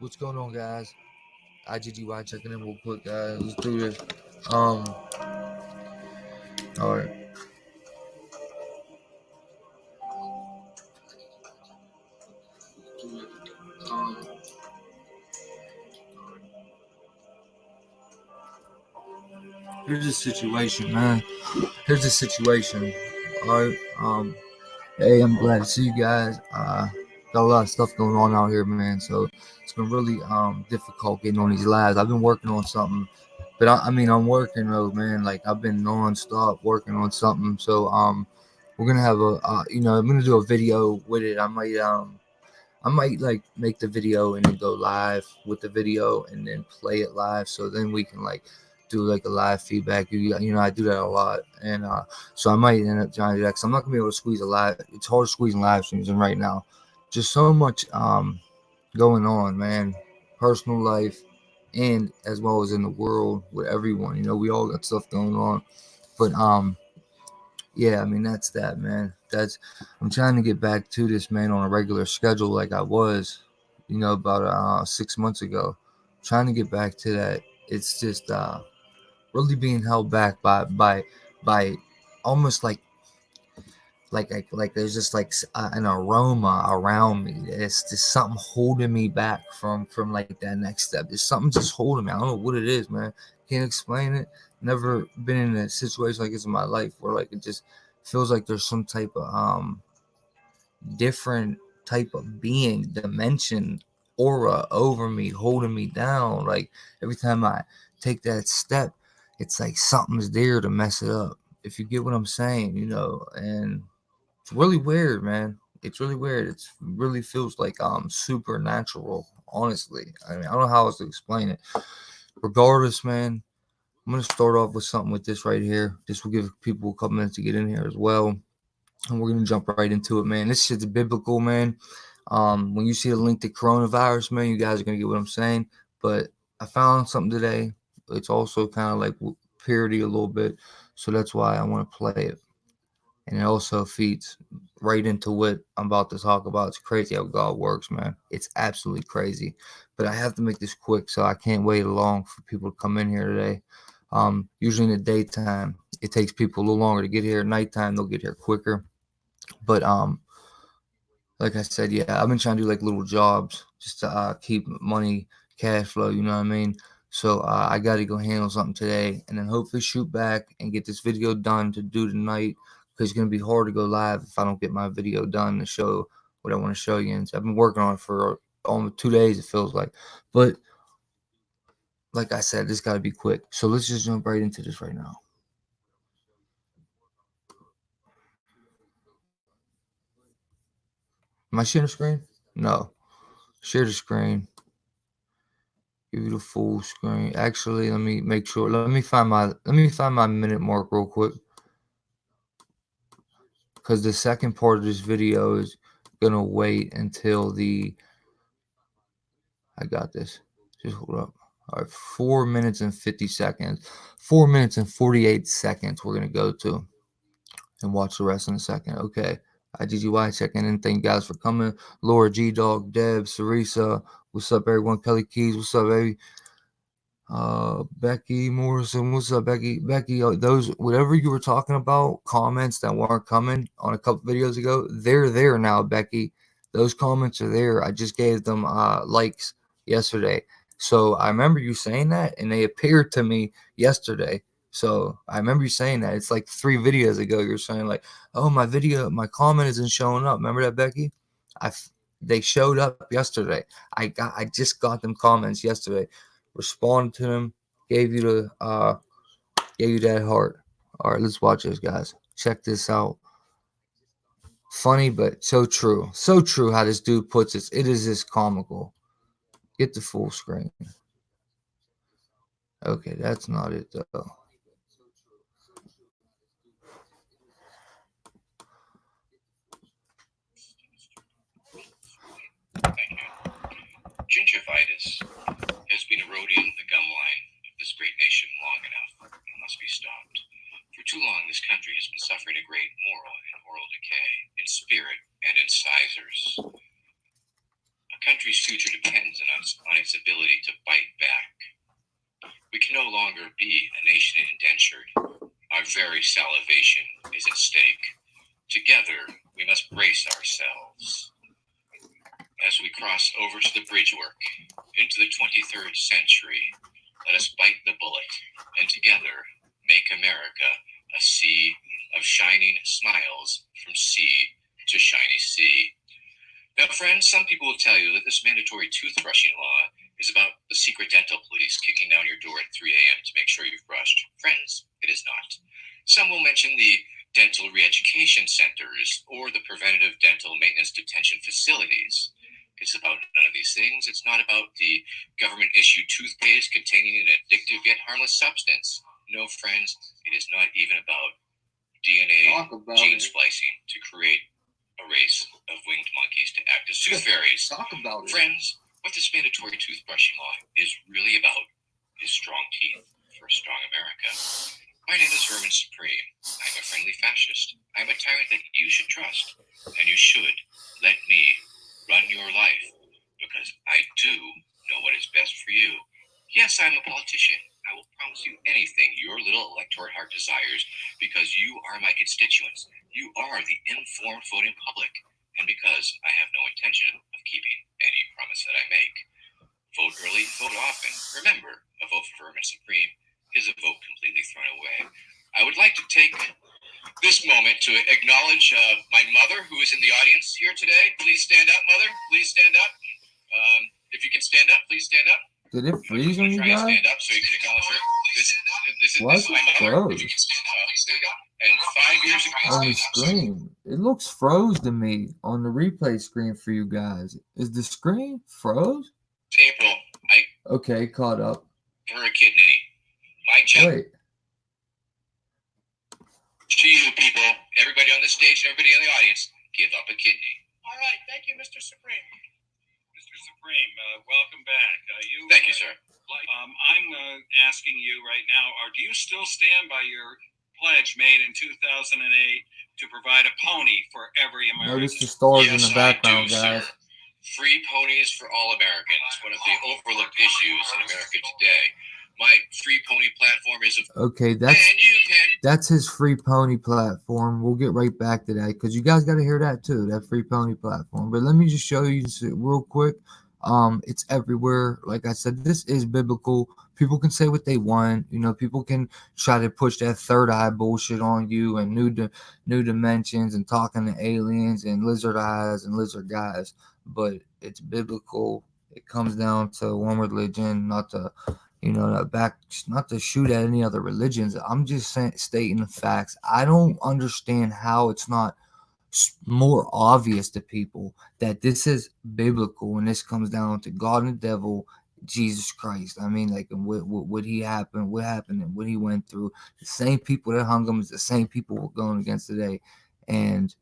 What's going on, guys? IGGY checking in real quick, guys. Let's do this. Um, all right. Here's the situation, man. Here's the situation. All right. Hey, I'm glad to see you guys. Got a lot of stuff going on out here, man. So it's been really difficult getting on these lives. I've been working on something, but I'm working though, man. Like I've been non-stop working on something. So we're gonna have I'm gonna do a video with it. I might like make the video and then go live with the video and then play it live, so then we can like do like a live feedback. I do that a lot, and so I might end up trying to do that because I'm not gonna be able to squeeze a live. It's hard squeezing live streams, and right now, just so much going on, man. Personal life, and as well as in the world with everyone. We all got stuff going on, but yeah, I mean that's that, man. I'm trying to get back to this, man, on a regular schedule like I was, about 6 months ago. Trying to get back to that. It's just really being held back by almost like there's just like an aroma around me. It's just something holding me back from like that next step. There's something just holding me. I don't know what it is, man. Can't explain it. Never been in a situation like this in my life where like it just feels like there's some type of different type of being, dimension, aura over me, holding me down. Like every time I take that step, it's like something's there to mess it up. If you get what I'm saying, and it's really weird, man. It's really weird. It really feels like supernatural, honestly. I mean, I don't know how else to explain it. Regardless, man, I'm gonna start off with something with this right here. This will give people a couple minutes to get in here as well. And we're gonna jump right into it, man. This shit's biblical, man. When you see a link to coronavirus, man, you guys are gonna get what I'm saying. But I found something today. It's also kind of like parody a little bit, so that's why I want to play it. And it also feeds right into what I'm about to talk about. It's crazy how God works, man. It's absolutely crazy. But I have to make this quick, so I can't wait long for people to come in here today. Usually in the daytime, it takes people a little longer to get here. At nighttime, they'll get here quicker. But like I said, yeah, I've been trying to do like little jobs just to keep money, cash flow. You know what I mean? So I got to go handle something today, and then hopefully shoot back and get this video done to do tonight. Because it's gonna be hard to go live if I don't get my video done to show what I want to show you. And so I've been working on it for almost 2 days. It feels like, but like I said, this got to be quick. So let's just jump right into this right now. Am I sharing the screen? No. Share the screen. Give you the full screen. Actually, let me make sure. Let me find my minute mark real quick. Because the second part of this video is gonna wait until I got this. Just hold up. All right, 4 minutes and 50 seconds. 4 minutes and 48 seconds we're gonna go to. And watch the rest in a second. Okay. IGGY checking in. Thank you guys for coming. Laura G Dog, Deb, Sarisa. What's up, everyone? Kelly Keys, what's up, baby? Becky Morrison, what's up, Becky? Becky, those whatever you were talking about, comments that weren't coming on a couple videos ago, they're there now, Becky. Those comments are there. I just gave them likes yesterday, so I remember you saying that, and they appeared to me yesterday. So I remember you saying that. It's like 3 videos ago. You're saying like, "Oh, my comment isn't showing up." Remember that, Becky? They showed up yesterday. I just got them comments yesterday. Responded to them, gave you that heart. All right, let's watch this, guys. Check this out. Funny, but so true. So true how this dude puts it. It is just comical. Get the full screen. Okay, that's not it though. Gingivitis has been eroding the gum line of this great nation long enough and must be stopped. For too long, this country has been suffering a great moral and oral decay in spirit and incisors. A country's future depends on its ability to bite back. We can no longer be a nation indentured. Our very salvation is at stake. Together, we must brace ourselves. As we cross over to the bridge work, into the 23rd century, let us bite the bullet, and together make America a sea of shining smiles from sea to shiny sea. Now, friends, some people will tell you that this mandatory toothbrushing law is about the secret dental police kicking down your door at 3 a.m. to make sure you've brushed. Friends, it is not. Some will mention the dental re-education centers or the preventative dental maintenance detention facilities. It's about none of these things. It's not about the government-issued toothpaste containing an addictive yet harmless substance. No, friends, it is not even about DNA gene splicing to create a race of winged monkeys to act as tooth fairies. Friends, what this mandatory toothbrushing law is really about is strong teeth for a strong America. My name is Vermin Supreme. I'm a friendly fascist. I'm a tyrant that you should trust, and you should let me run your life, because I do know what is best for you. Yes, I'm a politician. I will promise you anything your little electorate heart desires, because you are my constituents. You are the informed voting public, and because I have no intention of keeping any promise that I make. Vote early, vote often. Remember, a vote for Vermin Supreme is a vote completely thrown away. I would like to take this moment to acknowledge my mother, who is in the audience here today. Please stand up, Mother. Please stand up. If you can stand up, please stand up. Did it freeze on you guys? Stand up so you can acknowledge her. This is my mother. If you can stand up, there you go. And 5 years ago, on the screen, it looks froze to me on the replay screen for you guys. Is the screen froze? April, okay, caught up. For a kidney. My child. Wait. To you people, everybody on the stage and everybody in the audience, give up a kidney. All right, thank you, Mr. Supreme. Mr. Supreme, welcome back. Thank you, sir. I'm asking you right now, do you still stand by your pledge made in 2008 to provide a pony for every American? Notice the stars yes, in the background, I do, guys. Sir. Free ponies for all Americans, one of the overlooked issues in America today. My free pony platform is okay. That's his free pony platform. We'll get right back to that because you guys got to hear that too. That free pony platform. But let me just show you real quick. It's everywhere. Like I said, this is biblical. People can say what they want. You know, people can try to push that third eye bullshit on you and new dimensions and talking to aliens and lizard eyes and lizard guys. But it's biblical. It comes down to one religion, not to. Not to shoot at any other religions. I'm just stating the facts. I don't understand how it's not more obvious to people that this is biblical and this comes down to God and the devil, Jesus Christ. I mean, like, what happened, and what he went through. The same people that hung him is the same people we're going against today. And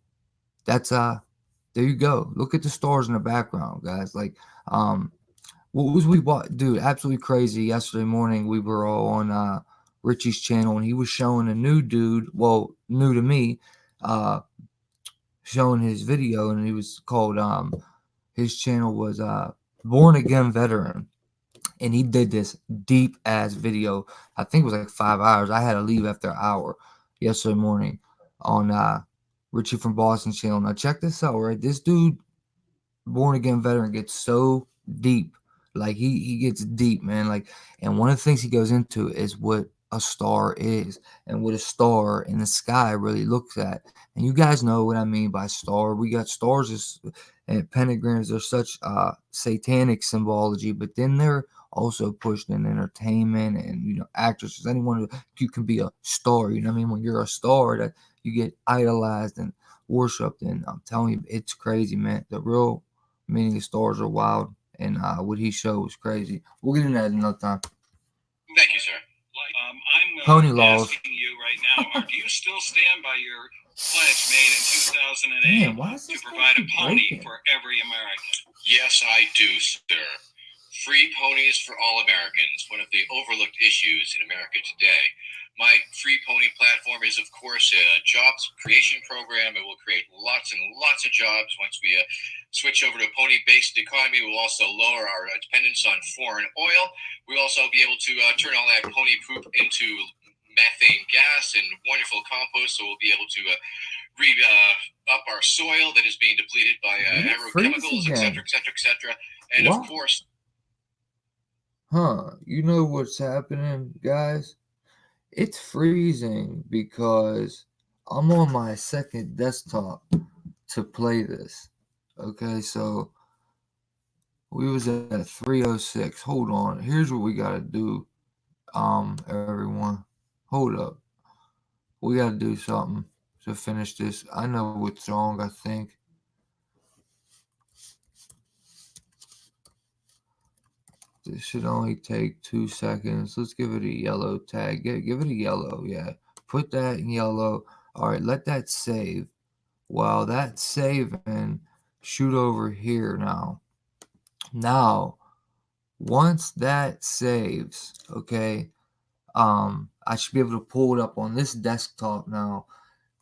that's, there you go. Look at the stars in the background, guys. Like, what was we watch, dude? Absolutely crazy. Yesterday morning, we were all on Richie's channel, and he was showing a new dude. Well, new to me, showing his video, and he was called. His channel was Born Again Veteran, and he did this deep ass video. I think it was like 5 hours. I had to leave after an hour yesterday morning on Richie from Boston channel. Now check this out, right? This dude, Born Again Veteran, gets so deep. Like he gets deep, man. Like, and one of the things he goes into is what a star is and what a star in the sky really looks at. And you guys know what I mean by star. We got stars and pentagrams are such satanic symbology, but then they're also pushed in entertainment and actresses. Anyone you can be a star. You know what I mean? When you're a star, that you get idolized and worshipped. And I'm telling you, it's crazy, man. The real meaning of stars are wild. And what he showed was crazy. We'll get into that another time. Thank you, sir. I'm Pony laws. asking you right now, do you still stand by your pledge made in 2008 to provide a pony for every American? Yes, I do, sir. Free ponies for all Americans, one of the overlooked issues in America today. My free pony platform is, of course, a jobs creation program. It will create lots and lots of jobs. Once we switch over to a pony-based economy, we'll also lower our dependence on foreign oil. We'll also be able to turn all that pony poop into methane gas and wonderful compost, so we'll be able to up our soil that is being depleted by agrochemicals, etc., etc., etc. And what? Of course... You know what's happening, guys? It's freezing because I'm on my second desktop to play this. Okay, so we was at 306. Hold on. Here's what we gotta do. Everyone. Hold up. We gotta do something to finish this. I know what's wrong, I think. This should only take 2 seconds. Let's give it a yellow tag. Give it a yellow, yeah. Put that in yellow. All right, let that save. While that's saving, shoot over here now. Now, once that saves, okay, I should be able to pull it up on this desktop now.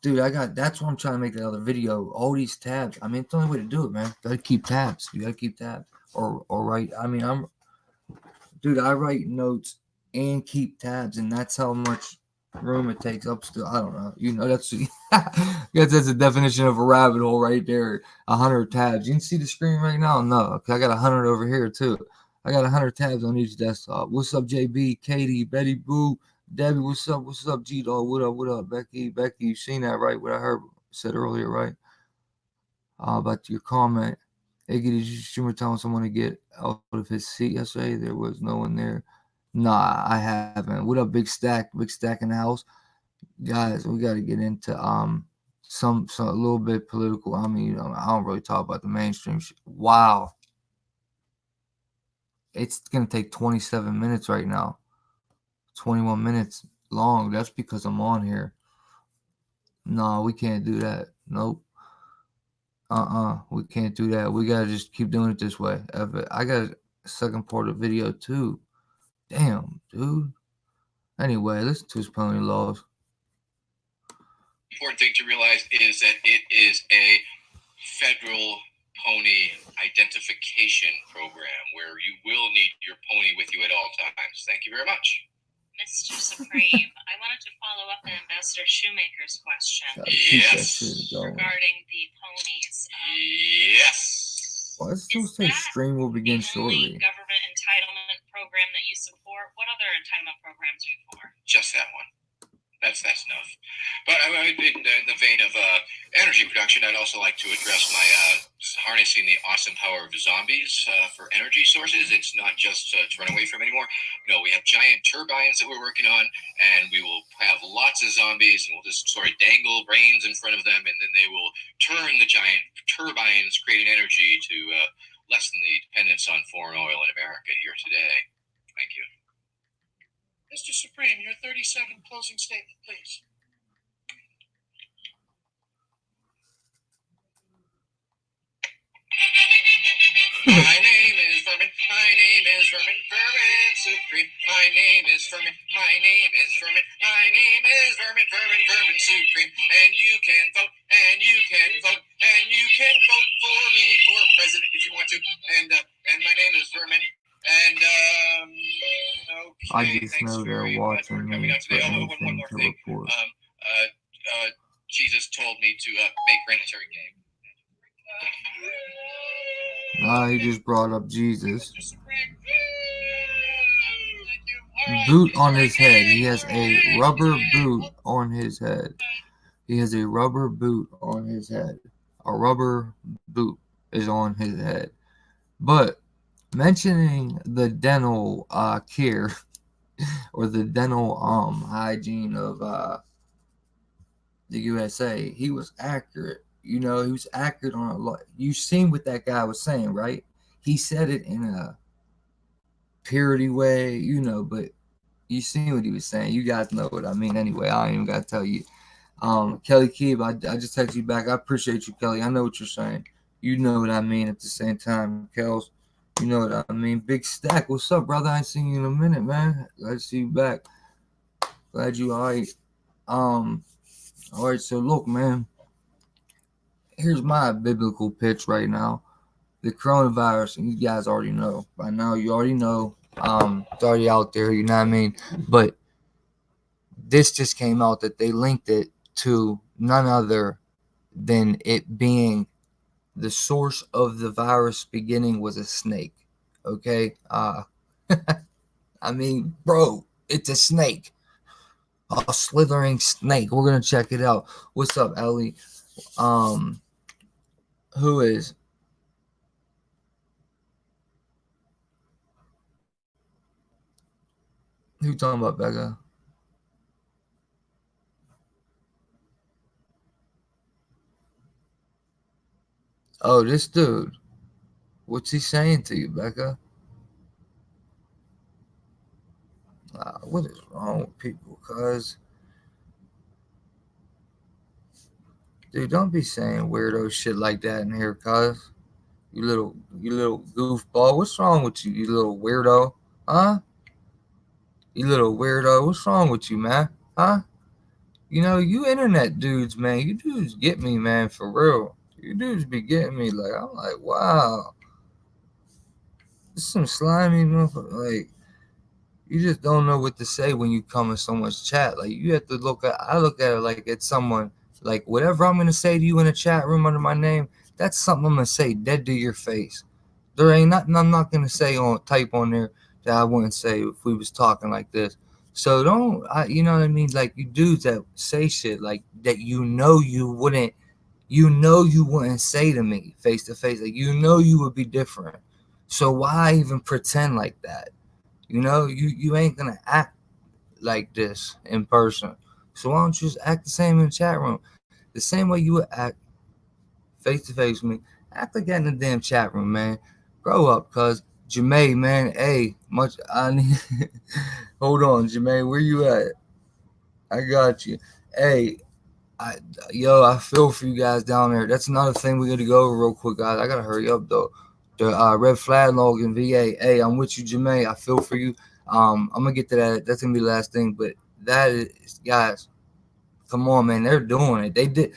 Dude, that's why I'm trying to make that other video. All these tabs. I mean, it's the only way to do it, man. You gotta keep tabs. You gotta keep tabs. Or write. I mean, I write notes and keep tabs, and that's how much room it takes up still. I don't know. You know, that's that's the definition of a rabbit hole right there. 100 tabs. You can see the screen right now? No, I got 100 over here too. I got 100 tabs on each desktop. What's up, JB, Katie, Betty Boo, Debbie? What's up? What's up, G Dog? What up? What up, Becky? Becky, you seen that right? What I said earlier, right? About your comment. Iggy, did you stream telling someone to get out of his seat yesterday? There was no one there. Nah, I haven't. What up, Big Stack? Big Stack in the house, guys. We got to get into some a little bit political. I mean, I don't really talk about the mainstream shit. Wow, it's gonna take 27 minutes right now. 21 minutes long. That's because I'm on here. No, we can't do that. Nope. We can't do that. We gotta just keep doing it this way. I got a second part of the video too. Damn, dude. Anyway, listen to his pony laws. Important thing to realize is that it is a federal pony identification program where you will need your pony with you at all times. Thank you very much. Mr. Supreme, I wanted to follow up on Ambassador Shoemaker's question. Yes. Regarding the ponies. Yes. Well, let's still say stream will begin shortly. Government entitlement program that you support? What other entitlement programs are you for? Just that one. That's enough. But in the vein of energy production, I'd also like to address my harnessing the awesome power of zombies for energy sources. It's not just to run away from anymore. No, we have giant turbines that we're working on, and we will have lots of zombies, and we'll just sort of dangle brains in front of them, and then they will turn the giant turbines, creating energy to lessen the dependence on foreign oil in America here today. Thank you. Mr. Supreme, your 30-second closing statement, please. My name is Vermin. My name is Vermin. Vermin Supreme. My name is Vermin. My name is Vermin. My name is Vermin. Vermin. Vermin Supreme. And you can vote. And you can vote. And you can vote for me for president if you want to. And my name is Vermin. And okay, I just know they're watching me for anything to report. Jesus told me to make Granitary game. He just brought up Jesus. Boot on his head. He has a rubber boot on his head. He has a rubber boot on his head. A rubber boot is on his head. But mentioning the dental care or the dental hygiene of the USA, he was accurate. You know, he was accurate on a lot. You seen what that guy was saying, right? He said it in a purity way, you know, but you seen what he was saying. You guys know what I mean anyway. I ain't even got to tell you. Kelly Keeb, I just text you back. I appreciate you, Kelly. I know what you're saying. You know what I mean at the same time, Kels. You know what I mean. Big Stack, what's up, brother? I ain't seen you in a minute, man. Glad to see you back. Glad you all right. All right. So look, man. Here's my biblical pitch right now. The coronavirus, and you guys already know. By now, you already know. It's already out there. You know what I mean? But this just came out that they linked it to none other than it being the source of the virus beginning was a snake. Okay. I mean, bro, it's a snake. A slithering snake. We're gonna check it out. What's up, Ellie? Who is? Who you talking about, Becca? Oh, this dude. What's he saying to you, Becca? What is wrong with people, cuz? Dude, don't be saying weirdo shit like that in here, cuz. You little goofball. What's wrong with you, you little weirdo? Huh? You little weirdo. What's wrong with you, man? Huh? You know, you internet dudes, man. You dudes get me, man, for real. You dudes be getting me. Like, I'm like, wow. This is some slimy motherfucker. Like, you just don't know what to say when you come in someone's chat. Like, you have to I look at it like it's someone, like, whatever I'm going to say to you in a chat room under my name, that's something I'm going to say dead to your face. There ain't nothing I'm not going to say type on there that I wouldn't say if we was talking like this. So you know what I mean? Like, you dudes that say shit like that, you wouldn't say to me face to face. Like, you would be different. So why even pretend like that? You know, you ain't gonna act like this in person. So why don't you just act the same in the chat room? The same way you would act face to face with me. Act like that in the damn chat room, man. Grow up, cuz. Jermaine, man, hey, I need hold on, Jermaine, where you at? I got you. Hey, I feel for you guys down there. That's another thing we got to go over real quick, guys. I gotta hurry up though. The red flag log in VA. Hey, I'm with you, Jermaine. I feel for you. I'm gonna get to that. That's gonna be the last thing. But that is, guys, come on, man. They're doing it.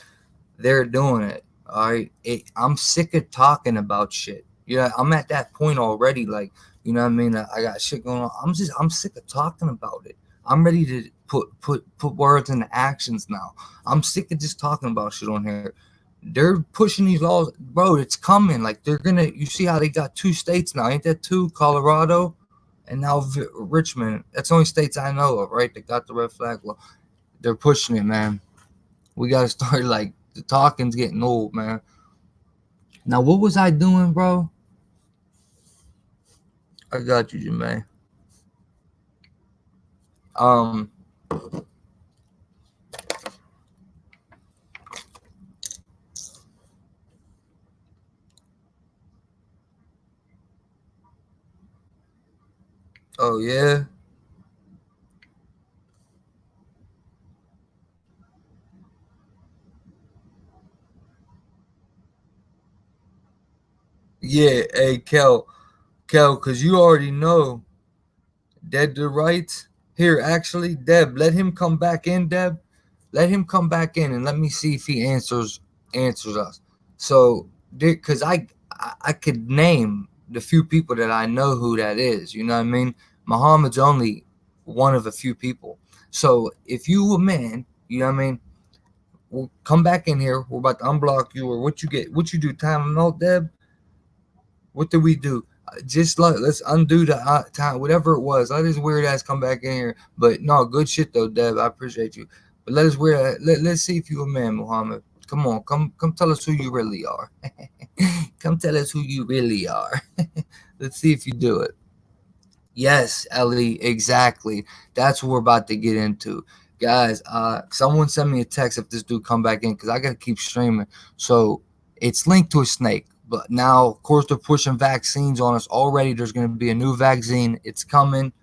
They're doing it. All right. I'm sick of talking about shit. Yeah, I'm at that point already. Like, you know what I mean? I got shit going on. I'm sick of talking about it. I'm ready to put words into actions now. I'm sick of just talking about shit on here. They're pushing these laws, bro. It's coming. Like, you see how they got 2 states now? Ain't that 2? Colorado and now Richmond. That's the only states I know of, right? They got the red flag law. They're pushing it, man. We gotta start, like, the talking's getting old, man. Now, what was I doing, bro? I got you, Jermaine. Oh yeah. Yeah, hey Kel, cause you already know Deb the rights. Here, actually, Deb, let him come back in, Deb. Let him come back in and let me see if he answers us. So, cause I could name the few people that I know who that is. You know what I mean? Muhammad's only one of a few people. So if you a man, you know what I mean, we'll come back in here. We're about to unblock you, or what you do, time out, Deb. What did we do? Let's undo the time, whatever it was. Let his weird ass come back in here. But no, good shit though, Deb. I appreciate you. But let us let's see if you a man, Muhammad. Come on, come tell us who you really are. Come tell us who you really are. Let's see if you do it. Yes, Ellie, exactly. That's what we're about to get into. Guys, someone send me a text if this dude come back in, because I gotta keep streaming. So it's linked to a snake. But now, of course, they're pushing vaccines on us already. There's going to be a new vaccine. It's coming.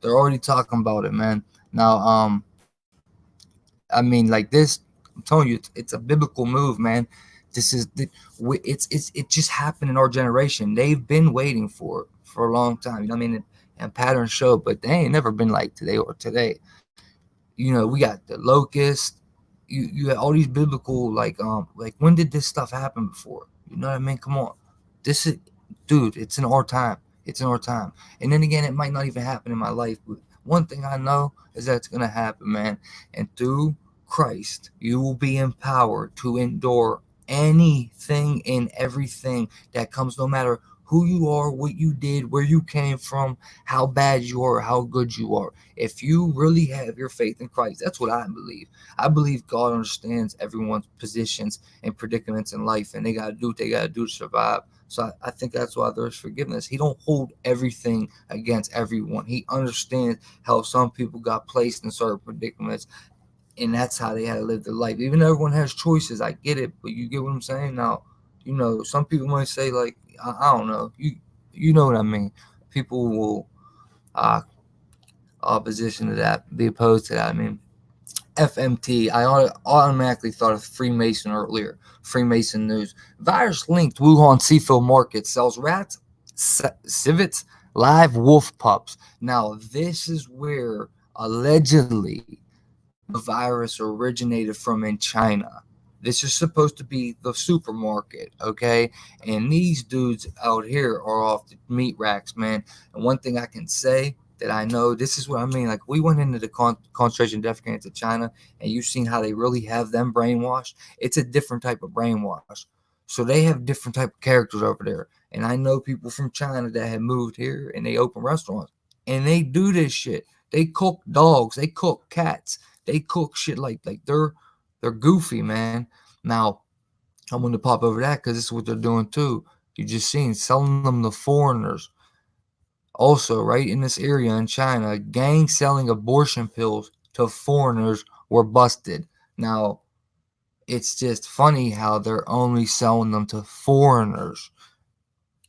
They're already talking about it, man. Now, I mean, like this, I'm telling you, it's a biblical move, man. It just happened in our generation. They've been waiting for it for a long time. You know what I mean? And patterns show, but they ain't never been like today or today. You know, we got the locust. You had all these biblical like when did this stuff happen before? You know what I mean? Come on, this is, dude. It's in our time. It's in our time. And then again, it might not even happen in my life, but one thing I know is that it's gonna happen, man. And through Christ, you will be empowered to endure anything and everything that comes, no matter who you are, what you did, where you came from, how bad you are, how good you are. If you really have your faith in Christ, that's what I believe. I believe God understands everyone's positions and predicaments in life, and they got to do what they got to do to survive. So I think that's why there's forgiveness. He don't hold everything against everyone. He understands how some people got placed in certain predicaments, and that's how they had to live their life. Even though everyone has choices, I get it, but you get what I'm saying. Now, you know, some people might say like, I don't know, you know what I mean. People will opposition to that, be opposed to that. I mean, FMT, I automatically thought of Freemason earlier. Freemason news. Virus linked Wuhan seafood market sells rats, civets, live wolf pups. Now, this is where allegedly the virus originated from in China. This is supposed to be the supermarket, okay? And these dudes out here are off the meat racks, man. And one thing I can say that I know, this is what I mean. Like, we went into the concentration death camps of China, and you've seen how they really have them brainwashed. It's a different type of brainwash. So they have different type of characters over there. And I know people from China that have moved here, and they open restaurants, and they do this shit. They cook dogs. They cook cats. They cook shit like they're goofy, man. Now, I'm going to pop over that because this is what they're doing too. You just seen selling them to foreigners. Also, right in this area in China, a gang selling abortion pills to foreigners were busted. Now, it's just funny how they're only selling them to foreigners.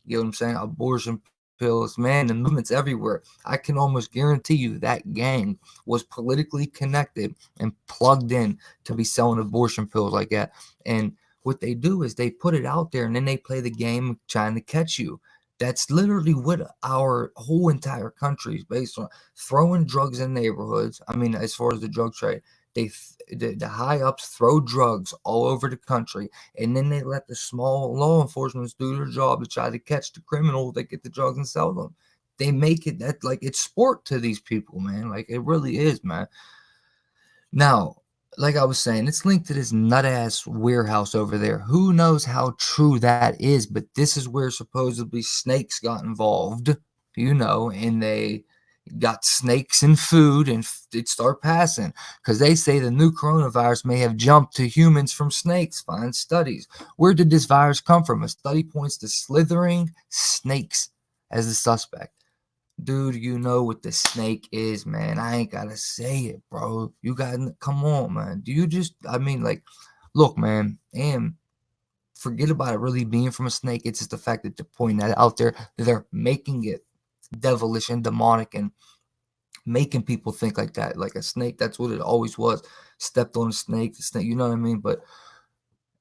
You know what I'm saying? Abortion pills, man, the movements everywhere. I can almost guarantee you that gang was politically connected and plugged in to be selling abortion pills like that. And what they do is they put it out there and then they play the game trying to catch you. That's literally what our whole entire country is based on. Throwing drugs in neighborhoods. I mean, as far as the drug trade, the high ups throw drugs all over the country, and then they let the small law enforcement do their job to try to catch the criminals that get the drugs and sell them. They make it that like it's sport to these people, man. Like it really is, man. Now, like I was saying, it's linked to this nut ass warehouse over there. Who knows how true that is? But this is where supposedly snakes got involved, you know, and they got snakes in food and it started passing because they say the new coronavirus may have jumped to humans from snakes. Find studies. Where did this virus come from? A study points to slithering snakes as the suspect. Dude, you know what the snake is, man. I ain't gotta say it, bro. You gotta come on, man. Do you just, I mean, like, look, man, and forget about it really being from a snake. It's just the fact that they're pointing that out there, that they're making it devilish and demonic and making people think like that, like a snake. That's what it always was. Stepped on a snake, the snake, you know what I mean? But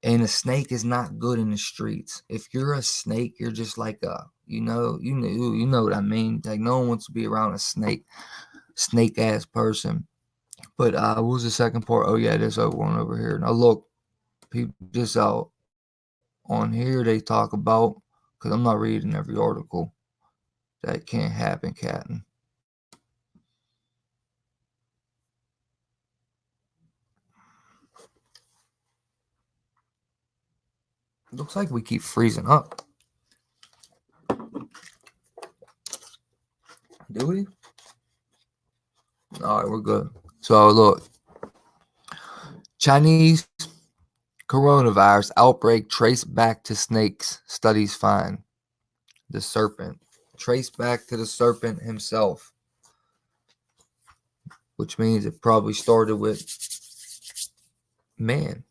and a snake is not good in the streets. If you're a snake, you're just like a, you know what I mean. Like no one wants to be around a snake ass person. But what was the second part? Oh yeah, there's one over here. Now look, people just out on here they talk about, because I'm not reading every article. That can't happen, Captain. Looks like we keep freezing up. Do we? All right, we're good. So look, Chinese coronavirus outbreak traced back to snakes. Studies find the serpent traced back to the serpent himself, which means it probably started with man.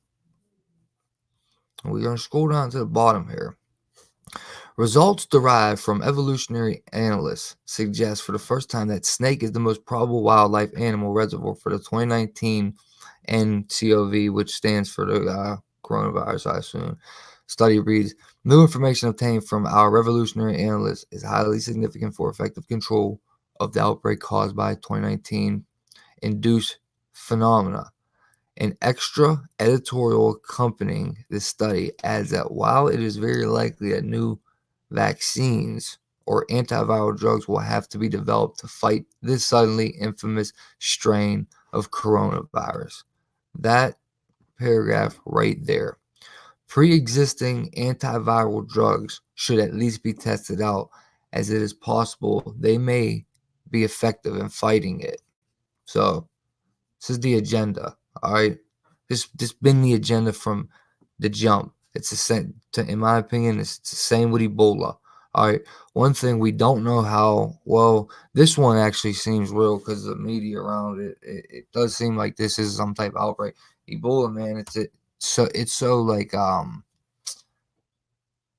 We're going to scroll down to the bottom here. Results derived from evolutionary analysts suggest for the first time that snake is the most probable wildlife animal reservoir for the 2019 nCoV, which stands for the coronavirus, I assume. Study reads, new information obtained from our revolutionary analysts is highly significant for effective control of the outbreak caused by 2019 induced phenomena. An extra editorial accompanying this study adds that while it is very likely that new vaccines or antiviral drugs will have to be developed to fight this suddenly infamous strain of coronavirus. That paragraph right there. Pre-existing antiviral drugs should at least be tested out, as it is possible they may be effective in fighting it. So this is the agenda. All right, this been the agenda from the jump. It's the same. In my opinion, it's the same with Ebola. All right. One thing we don't know how well this one actually seems real because the media around it, it does seem like this is some type of outbreak. Ebola, man, it's so like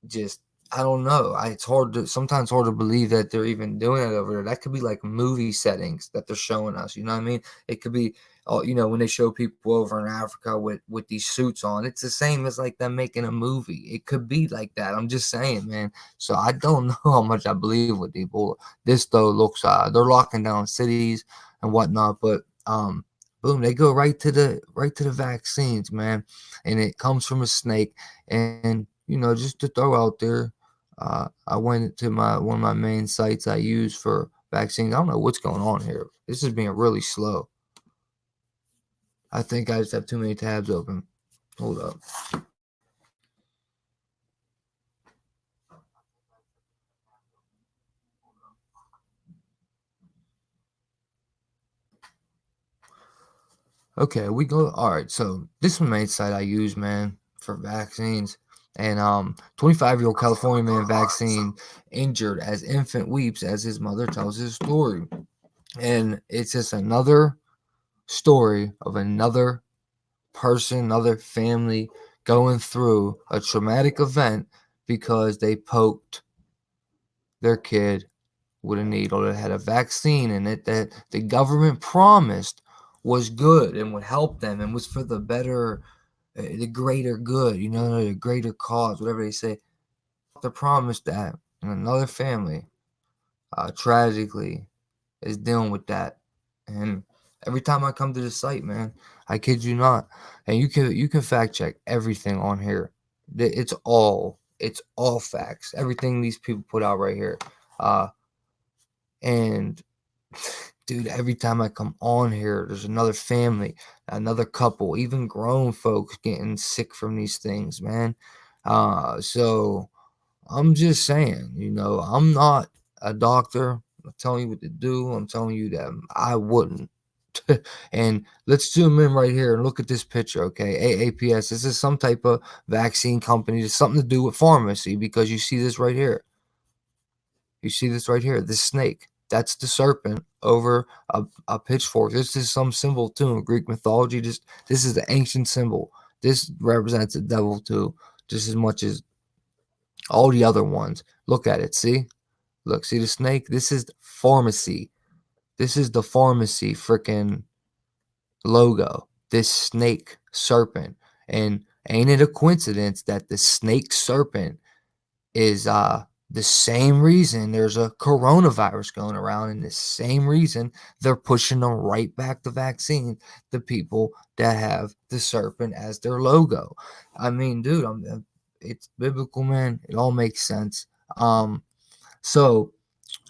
just I don't know. It's hard to sometimes hard to believe that they're even doing it over there. That could be like movie settings that they're showing us. You know what I mean? It could be, when they show people over in Africa with these suits on. It's the same as like them making a movie. It could be like that. I'm just saying, man. So I don't know how much I believe with Ebola. This though looks they're locking down cities and whatnot, but boom, they go right to the vaccines, man, and it comes from a snake. And just to throw out there, I went to one of my main sites I use for vaccines. I don't know what's going on here. This is being really slow. I think I just have too many tabs open. Hold up. Okay, we go. All right, so this is the main site I use, man, for vaccines. And 25-year-old California man vaccine injured as infant weeps as his mother tells his story. And it's just another story of another person, another family going through a traumatic event because they poked their kid with a needle that had a vaccine in it that the government promised was good and would help them and was for the better, the greater good, the greater cause, whatever they say. They promised that, and another family, tragically, is dealing with that. And every time I come to the site, man, I kid you not, and you can fact check everything on here. It's all facts. Everything these people put out right here. And dude, every time I come on here, there's another family, another couple, even grown folks getting sick from these things, man. So I'm just saying, I'm not a doctor. I'm telling you what to do. I'm telling you that I wouldn't. And let's zoom in right here and look at this picture, okay? AAPS, this is some type of vaccine company. It's something to do with pharmacy because you see this right here. You see this right here, this snake. That's the serpent over a pitchfork. This is some symbol too in Greek mythology. This is the ancient symbol. This represents the devil too, just as much as all the other ones. Look at it. See? Look, see the snake? This is pharmacy. This is the pharmacy freaking logo. This snake serpent. And ain't it a coincidence that the snake serpent is the same reason there's a coronavirus going around, and the same reason they're pushing them right back to vaccine, the people that have the serpent as their logo. I mean, dude, it's biblical, man. It all makes sense. So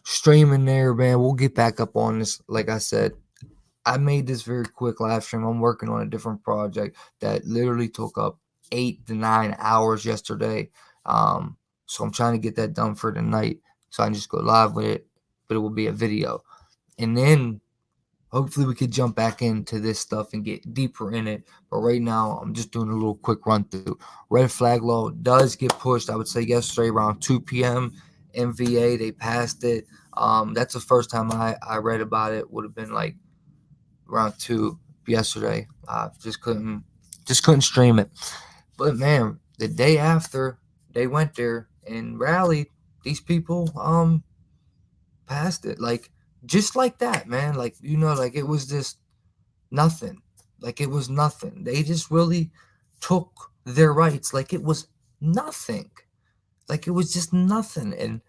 streaming there, man, we'll get back up on this. Like I said, I made this very quick live stream. I'm working on a different project that literally took up 8 to 9 hours yesterday. So I'm trying to get that done for tonight so I can just go live with it, but it will be a video. And then hopefully we could jump back into this stuff and get deeper in it. But right now I'm just doing a little quick run through. Red flag law does get pushed, I would say yesterday around 2 p.m. MVA, they passed it. That's the first time I read about it. Would have been like around 2 yesterday. Just couldn't stream it. But man, the day after they went there and rallied, these people passed it, like just like that, man. Like like it was just nothing. Like it was nothing. They just really took their rights like it was nothing. Like it was just nothing. And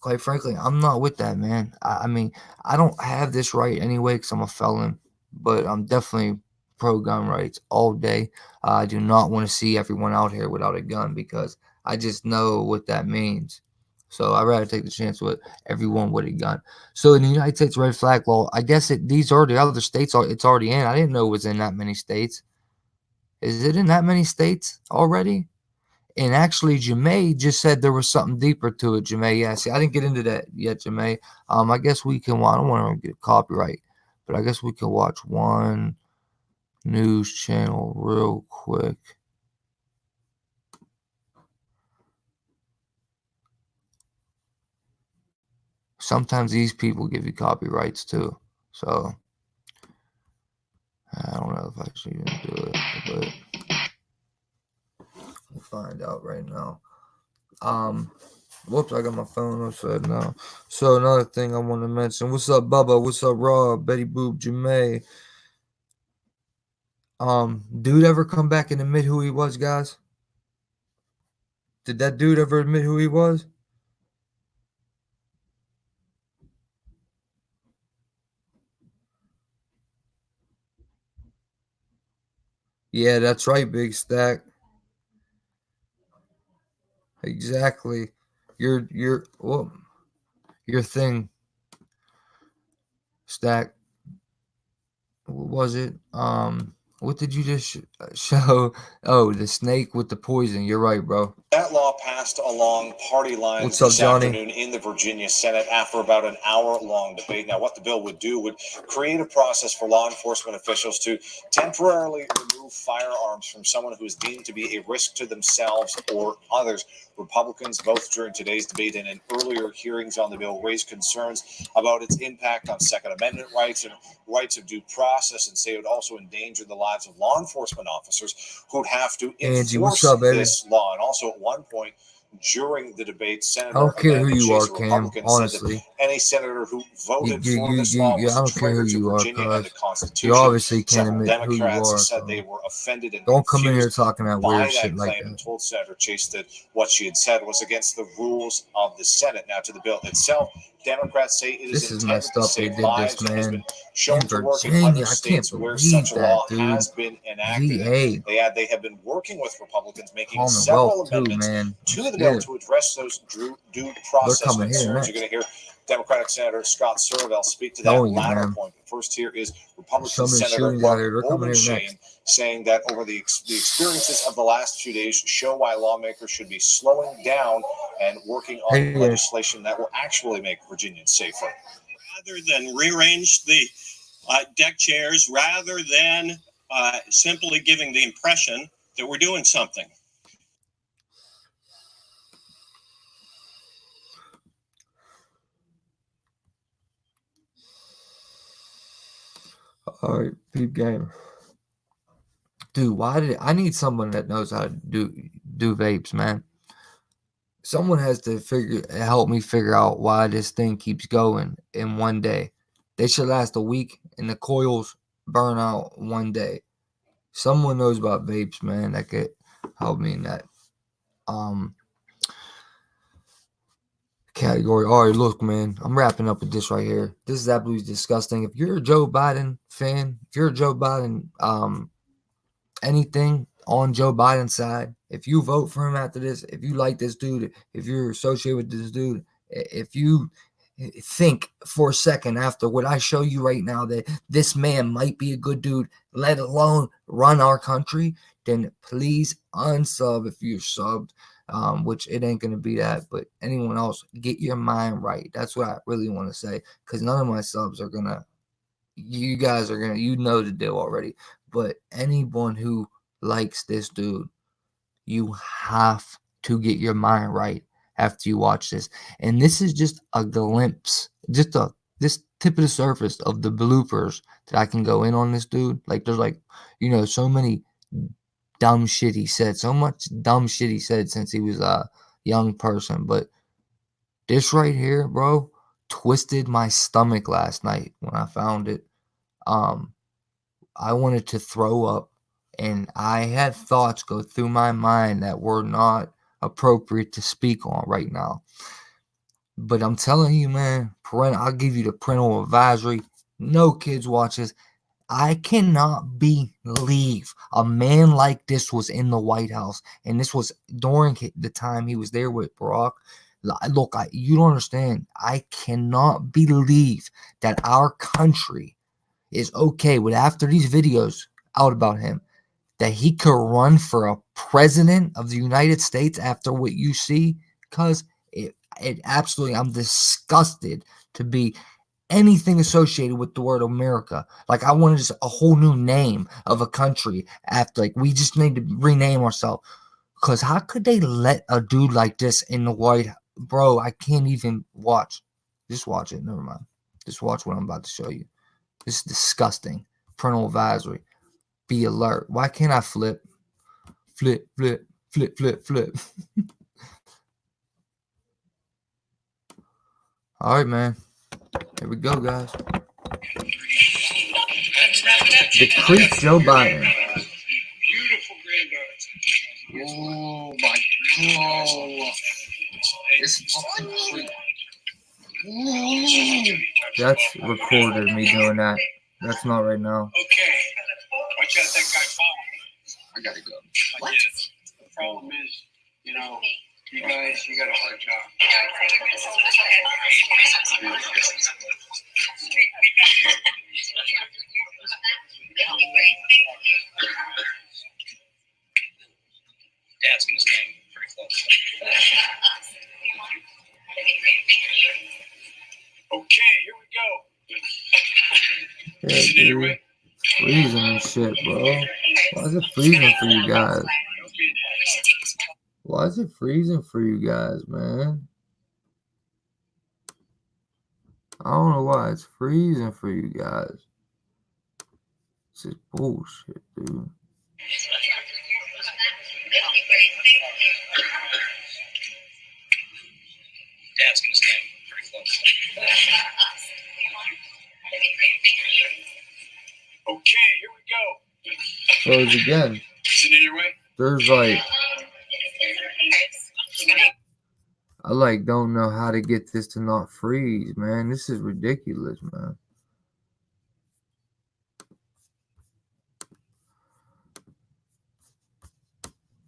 quite frankly, I'm not with that, man. I mean, I don't have this right anyway because I'm a felon. but I'm definitely pro gun rights all day. I do not want to see everyone out here without a gun because I just know what that means. So I'd rather take the chance with everyone with a gun. So in the United States red flag law, I guess these are the other states. It's already in. I didn't know it was in that many states. Is it in that many states already? And actually, Jemay just said there was something deeper to it. Jemay, yeah. See, I didn't get into that yet, Jemay. I guess we can. I don't want to get copyright, but I guess we can watch one news channel real quick. Sometimes these people give you copyrights too, so I don't know if I should even do it, but we'll find out right now. Whoops, I got my phone upside down. So another thing I want to mention. What's up, Bubba? What's up, Rob? Betty Boop, Jemay. Dude ever come back and admit who he was, guys? Did that dude ever admit who he was? Yeah, that's right, Big Stack. Exactly. Your thing, Stack. What was it? What did you just show? Oh, the snake with the poison. You're right, bro. That law passed along party lines What's up, this Johnny? afternoon in the Virginia Senate after about an hour-long debate. Now, what the bill would do would create a process for law enforcement officials to temporarily remove firearms from someone who is deemed to be a risk to themselves or others. Republicans, both during today's debate and in earlier hearings on the bill, raised concerns about its impact on Second Amendment rights and rights of due process, and say it would also endanger the lives of law enforcement officers who would have to enforce this law. And also, at one point during the debate, Senator I don't care who Amanda you are, Chase, a Cam. Republican, said Honestly, that any senator who voted for this law was I don't a care who traitor to you are, Virginia and the cuz Constitution. you obviously can't Several admit who you Democrats are. said So they were offended and don't come in here confused talking that by weird that shit like claim, and that. told Senator Chase that what she had said was against the rules of the Senate. Now, to the bill itself, Democrats say it This is is intended messed to up. They save did this, lives and has man. been shown In to work in Virginia, other I can't states where such believe a that, law dude. has been enacted. VA. They add they have been working with Republicans, making Commonwealth several too, amendments man. to I'm the bill scared. to address those due They're process coming here concerns. next. You're going to hear Democratic Senator Scott Survell speak to that Telling you, latter man. point. But first, here is So Republican many Senator shootings out here. Mark They're coming here Obenshain next. saying that over the experiences of the last few days show why lawmakers should be slowing down and working on legislation that will actually make Virginians safer. Rather than rearrange the deck chairs, rather than simply giving the impression that we're doing something. All right, peep game. Dude, why did I need someone that knows how to do vapes, man? Someone has to help me figure out why this thing keeps going in one day. They should last a week, and the coils burn out one day. Someone knows about vapes, man, that could help me in that category. All right, look, man, I'm wrapping up with this right here. This is absolutely disgusting. If you're a Joe Biden fan, if you're a Joe Biden anything on Joe Biden's side, if you vote for him after this, if you like this dude, if you're associated with this dude, if you think for a second after what I show you right now that this man might be a good dude, let alone run our country, then please unsub if you're subbed, which it ain't going to be that. But anyone else, get your mind right. That's what I really want to say, because none of my subs are going to, you guys are going to, you know the deal already. But anyone who likes this dude, you have to get your mind right after you watch this. And this is just a glimpse, this tip of the surface of the bloopers that I can go in on this dude. Like there's so many dumb shit he said, so much dumb shit he said since he was a young person. But this right here, bro, twisted my stomach last night when I found it. I wanted to throw up, and I had thoughts go through my mind that were not appropriate to speak on right now. But I'm telling you, man, I'll give you the parental advisory. No kids watch this. I cannot believe a man like this was in the White House, and this was during the time he was there with Barack. Look, you don't understand. I cannot believe that our country is okay with, after these videos out about him, that he could run for a president of the United States after what you see. Because it absolutely, I'm disgusted to be anything associated with the word America. Like, I wanted just a whole new name of a country after, like, we just need to rename ourselves. Because how could they let a dude like this in the White House? Bro, I can't even watch. Just watch it. Never mind. Just watch what I'm about to show you. This is disgusting. Parental advisory. Be alert. Why can't I flip? Flip, flip, flip, flip, flip. All right, man. Here we go, guys. The creep Joe Biden. Beautiful granddaughter. Oh my God. This fucking creep. That's recorded, me doing that. That's not right now. Okay. Watch out, that guy following. I gotta go. What? The problem is, you know, you guys, you got a hard job. Dad's gonna stand pretty close. Okay, here we go. Yeah, dude. Freezing and shit, bro. Why is it freezing for you guys? Why is it freezing for you guys, man? I don't know why it's freezing for you guys. This is bullshit, dude. Dad's gonna stand pretty close. Okay, here we go. Froze again. Is it in your way? There's like, I like don't know how to get this to not freeze, man. This is ridiculous, man.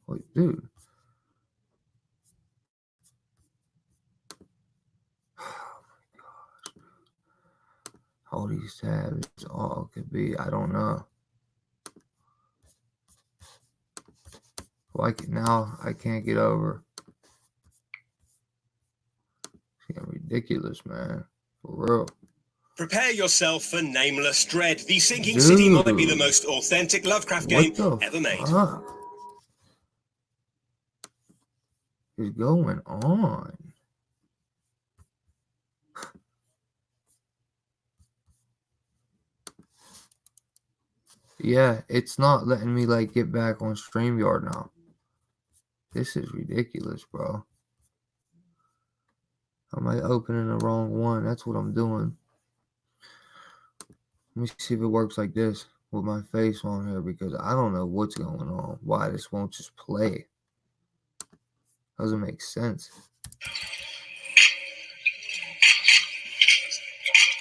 Wait, dude. Oh my gosh. All these tabs, all could be, I don't know. Like now, I can't get over. It's getting ridiculous, man. For real. Prepare yourself for Nameless Dread. The Sinking City might be the Dude. most authentic Lovecraft What game the ever made. fuck is going on? Yeah, it's not letting me like get back on StreamYard now. This is ridiculous, bro. Am I opening the wrong one? That's what I'm doing. Let me see if it works like this with my face on here, because I don't know what's going on. Why this won't just play. Doesn't make sense.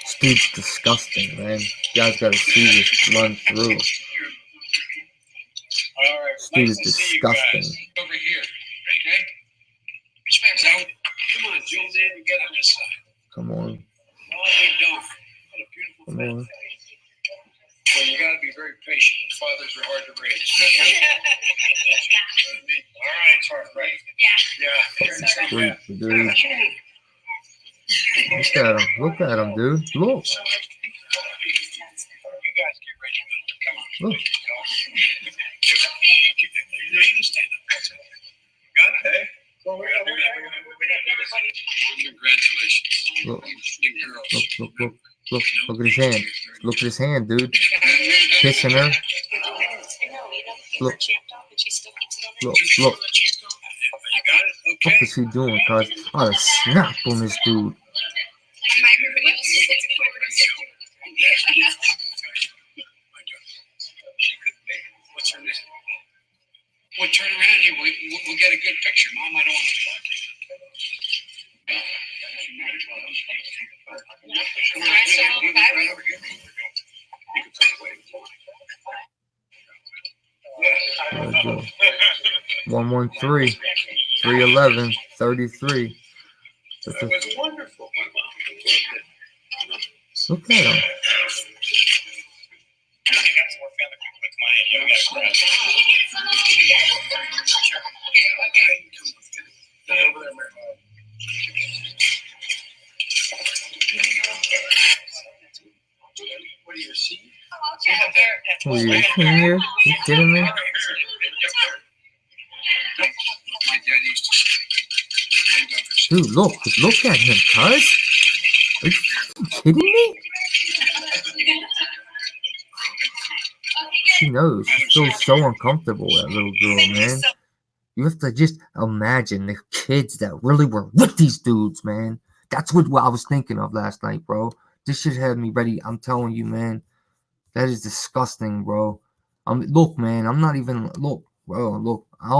This dude's disgusting, man. You guys gotta see this run through. All right, This dude is nice to see you guys. disgusting. Over here, okay? Which man's out? Come on, Joe, man, you get on this side. Come on. Oh, you don't. What a beautiful Come thing. on. Well, you got to be very patient. Fathers are hard to raise. All right, Tart, right? Yeah. Creep, dude. Look at him. Look at him, dude. Look. You guys get ready. Come on. Look. You need to stand up. Got it, eh? Well, congratulations. Look. Big girls. Look, look, look. Look. Look at his hand. Look at his hand, dude. Kissing her. Look. Look, look. You got it? What Okay. is he doing, cuz? I ought to snap on this dude. What's her name? Well, turn around here. We'll get a good picture. Mom, I don't want to talk. Let's go. 113, 311, 33. That was wonderful. Look at him. What do you see? Oh, you in here? You kidding me? Dude, look at him, cuz. Are you kidding me? She knows. She feels so uncomfortable, that little girl, man. You have to just imagine the kids that really were with these dudes, man. That's what I was thinking of last night, bro. This shit had me ready. I'm telling you, man. That is disgusting, bro. Look, man. I'm not even. Look, bro. Look. I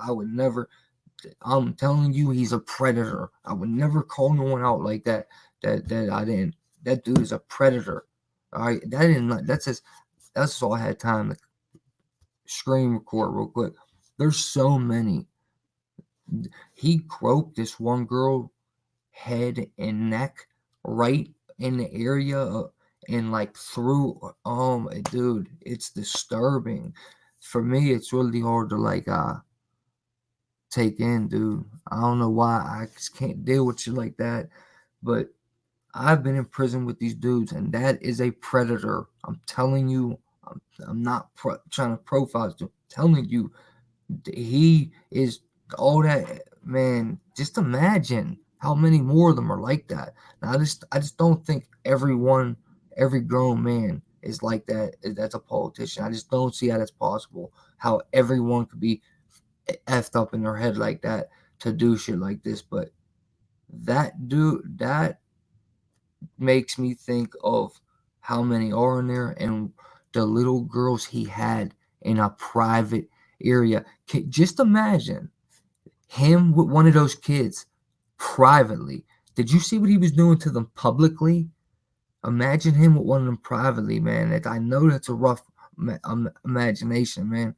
would never. I'm telling you, he's a predator. I would never call no one out like that. That dude is a predator. All right. That's all I had time to screen record real quick. There's so many. He groped this one girl head and neck right in the area and like through. Dude, it's disturbing. For me, it's really hard to take in, dude. I don't know why. I just can't deal with shit like that. But I've been in prison with these dudes, and that is a predator. I'm telling you. I'm not trying to profile. I'm telling you, he is all that, man. Just imagine how many more of them are like that. Now, I just don't think every grown man is like that. That's a politician. I just don't see how that's possible. How everyone could be effed up in their head like that to do shit like this. But that makes me think of how many are in there and the little girls he had in a private area. Just imagine him with one of those kids privately. Did you see what he was doing to them publicly? Imagine him with one of them privately, man. I know that's a rough imagination, man.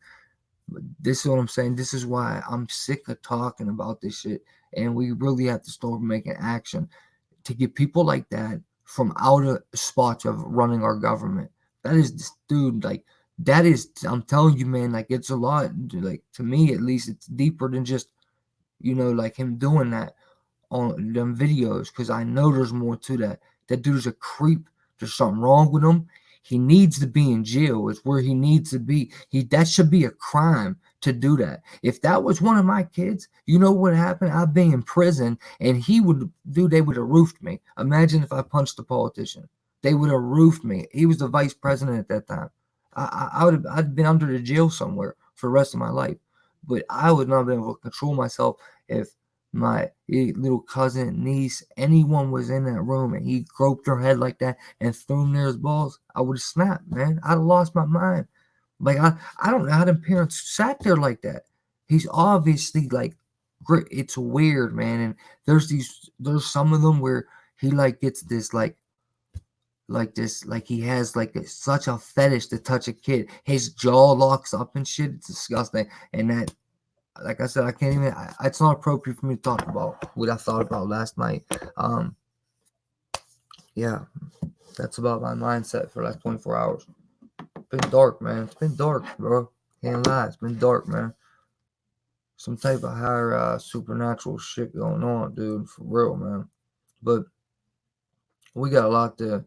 But this is what I'm saying. This is why I'm sick of talking about this shit. And we really have to start making action to get people like that from outer spots of running our government. That is this dude, that is, I'm telling you, man, it's a lot, to me at least, it's deeper than just, him doing that on them videos, because I know there's more to that. That dude's a creep. There's something wrong with him. He needs to be in jail. It's where he needs to be. That should be a crime to do that. If that was one of my kids, you know what happened? I'd be in prison, and they would have roofed me. Imagine if I punched a politician. They would have roofed me. He was the vice president at that time. I'd been under the jail somewhere for the rest of my life. But I would not be able to control myself if my little cousin, niece, anyone was in that room and he groped her head like that and threw them near his balls. I would have snapped, man. I'd have lost my mind. I don't know how them parents sat there like that. He's obviously it's weird, man. And there's some of them where he gets this he has such a fetish to touch a kid. His jaw locks up and shit. It's disgusting. And that, like I said, I can't even. It's not appropriate for me to talk about what I thought about last night. Yeah, that's about my mindset for 24 hours. It's been dark, man. It's been dark, bro. Can't lie. It's been dark, man. Some type of higher supernatural shit going on, dude. For real, man. But we got a lot to.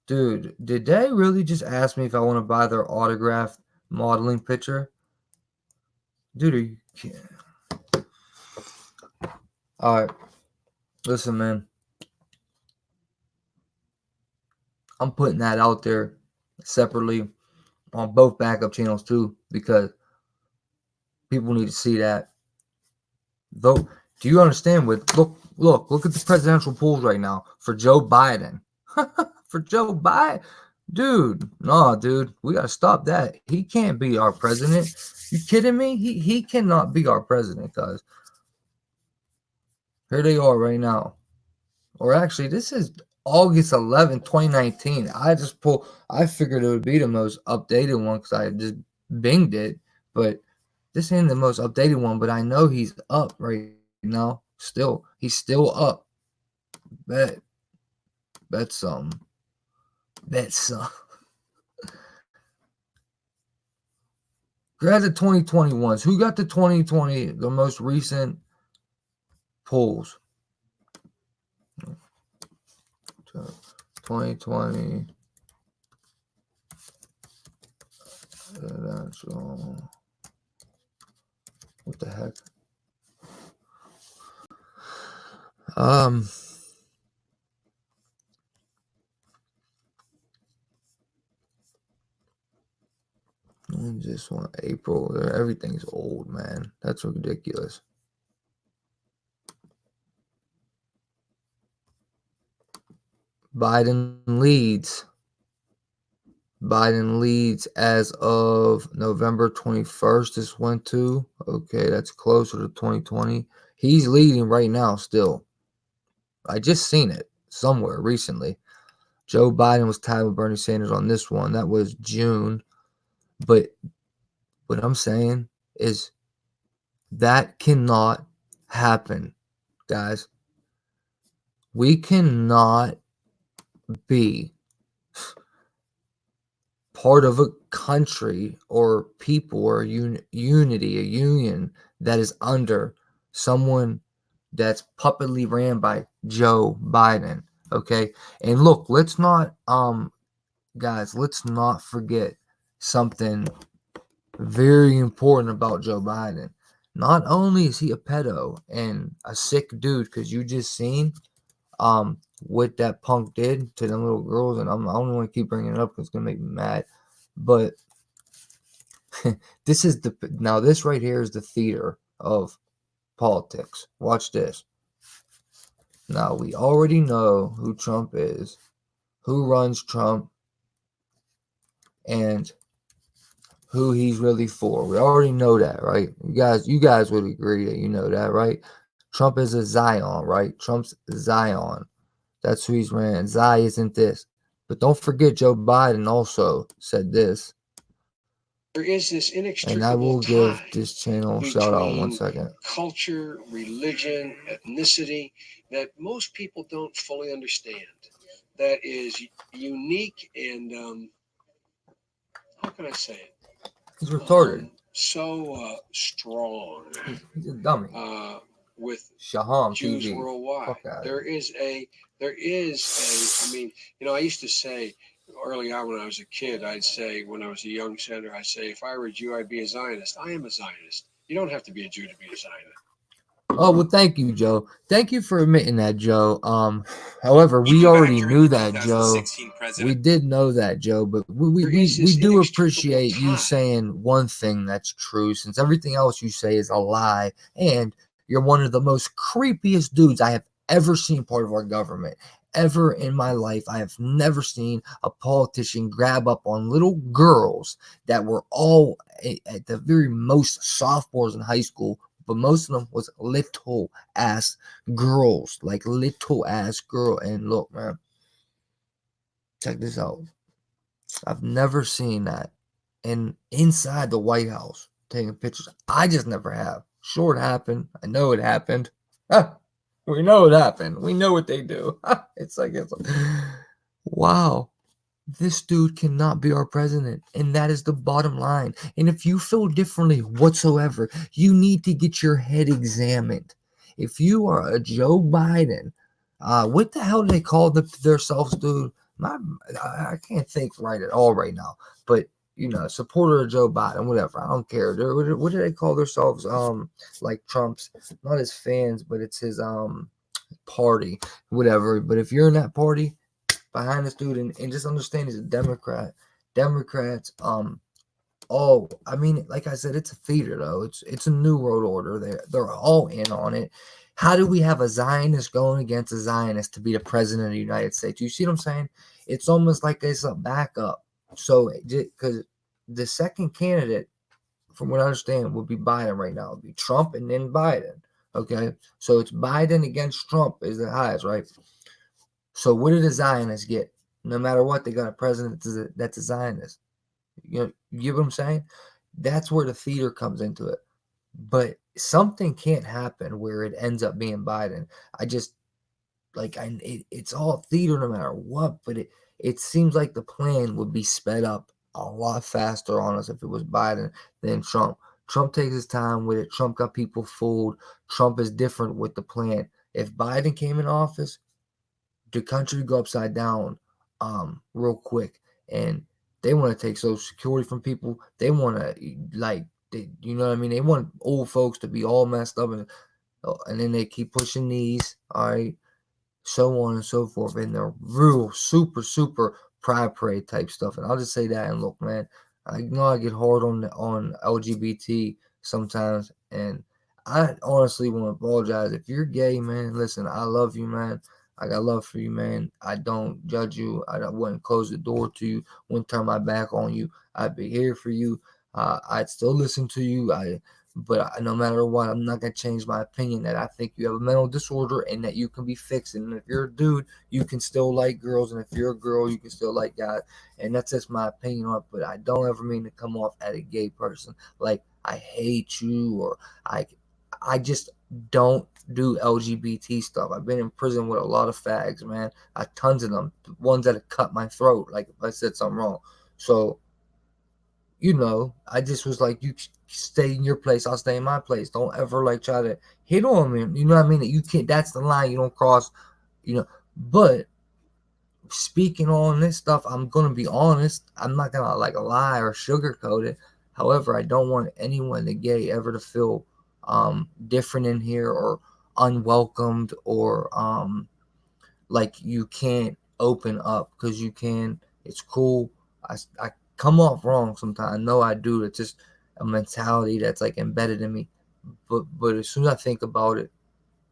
Dude, did they really just ask me if I want to buy their autographed modeling picture? Dude, are you kidding? Alright. Listen, man. I'm putting that out there separately on both backup channels too, because people need to see that. Vote. Do you understand what look at the presidential polls right now for Joe Biden. For Joe Biden. Dude, we gotta stop that. He can't be our president. You kidding me? He cannot be our president, guys. Here they are right now. or actually, this is August 11th, 2019. I figured it would be the most updated one because I just binged it, but this ain't the most updated one, but I know he's up right now. He's still up. Bet. Bet some. Bet some. Grab the 2021s. Who got the 2020, the most recent polls? 2020. What the heck? This one, April. Everything's old, man. That's ridiculous. Biden leads. Biden leads as of November 21st. This went to. Okay, that's closer to 2020. He's leading right now still. I just seen it somewhere recently. Joe Biden was tied with Bernie Sanders on this one. That was June. But what I'm saying is that cannot happen, guys. We cannot be part of a country or people or unity, a union that is under someone that's puppetly ran by Joe Biden. Okay. And look, let's not forget something very important about Joe Biden. Not only is he a pedo and a sick dude, because you just seen what that punk did to them little girls, and I only want to keep bringing it up because it's gonna make me mad. But this right here is the theater of politics. Watch this. Now we already know who Trump is, who runs Trump, and who he's really for. We already know that, right? You guys would agree that you know that, right? Trump is a Zion, right? Trump's Zion. That's who he's ran. Zai isn't this. But don't forget, Joe Biden also said this. There is this inextricable and I will give tie this channel a shout out in 1 second. Culture, religion, ethnicity that most people don't fully understand. That is unique and how can I say it? He's retarded. So strong. He's a dummy. With Shaham Jews TV. worldwide. There is a I mean, you know, I used to say early on when I was a kid, I'd say when I was a young senator, I'd say if I were a Jew, I'd be a Zionist. I am a Zionist. You don't have to be a Jew to be a Zionist. Oh, well, thank you, Joe. Thank you for admitting that, Joe. However, we already knew that, Joe. We did know that, Joe, but we do appreciate you saying one thing that's true, since everything else you say is a lie, and you're one of the most creepiest dudes I have ever seen part of our government. Ever in my life, I have never seen a politician grab up on little girls that were all at the very most sophomores in high school, but most of them was little ass girls, like little ass girl. And look, man, check this out. I've never seen that inside the White House taking pictures. I just never have. Sure, it happened. I know it happened. We know it happened. We know what they do. It's like, wow. This dude cannot be our president, and that is the bottom line. And if you feel differently whatsoever, you need to get your head examined. If you are a Joe Biden, what the hell do they call themselves, dude? I can't think right at all right now. But you know, supporter of Joe Biden, whatever. I don't care. What do they call themselves? Like Trump's, not his fans, but it's his party, whatever. But if you're in that party, behind this dude, and just understand he's a Democrat. Democrats, I mean, like I said, it's a theater though. It's a new world order. They're all in on it. How do we have a Zionist going against a Zionist to be the president of the United States? You see what I'm saying? It's almost like it's a backup. So, because the second candidate, from what I understand, would be Biden right now. It would be Trump and then Biden. Okay, so it's Biden against Trump is the highest, right? So what did the Zionists get? No matter what, they got a president that's a Zionist. You get what I'm saying? That's where the theater comes into it. But something can't happen where it ends up being Biden. I just it's all theater no matter what. But it seems like the plan would be sped up a lot faster on us if it was Biden than Trump. Trump takes his time with it. Trump got people fooled. Trump is different with the plan. If Biden came in office, the country go upside down real quick. And they want to take Social Security from people. They want to you know what I mean? They want old folks to be all messed up, and then they keep pushing these, all right, so on and so forth. And they're real super pride parade type stuff. And I'll just say that. And look, man, I know I get hard on LGBT sometimes, and I honestly want to apologize. If you're gay, man, listen, I love you, man. I got love for you, man. I don't judge you. I wouldn't close the door to you. Wouldn't turn my back on you. I'd be here for you. I'd still listen to you. But no matter what, I'm not gonna change my opinion that I think you have a mental disorder and that you can be fixed. And if you're a dude, you can still like girls, and if you're a girl, you can still like guys. And that's just my opinion on it. But I don't ever mean to come off as a gay person, like I hate you, or I just don't do LGBT stuff. I've been in prison with a lot of fags, man. Tons of them, ones that have cut my throat, like if I said something wrong. So, I just was like, you stay in your place, I'll stay in my place. Don't ever like try to hit on me. You know what I mean? You can't. That's the line you don't cross. But speaking on this stuff, I'm gonna be honest. I'm not gonna lie or sugarcoat it. However, I don't want anyone the gay ever to feel different in here, or unwelcomed, or like you can't open up, because you can. It's cool. I come off wrong sometimes. I know I do. It's just a mentality that's like embedded in me. But as soon as I think about it,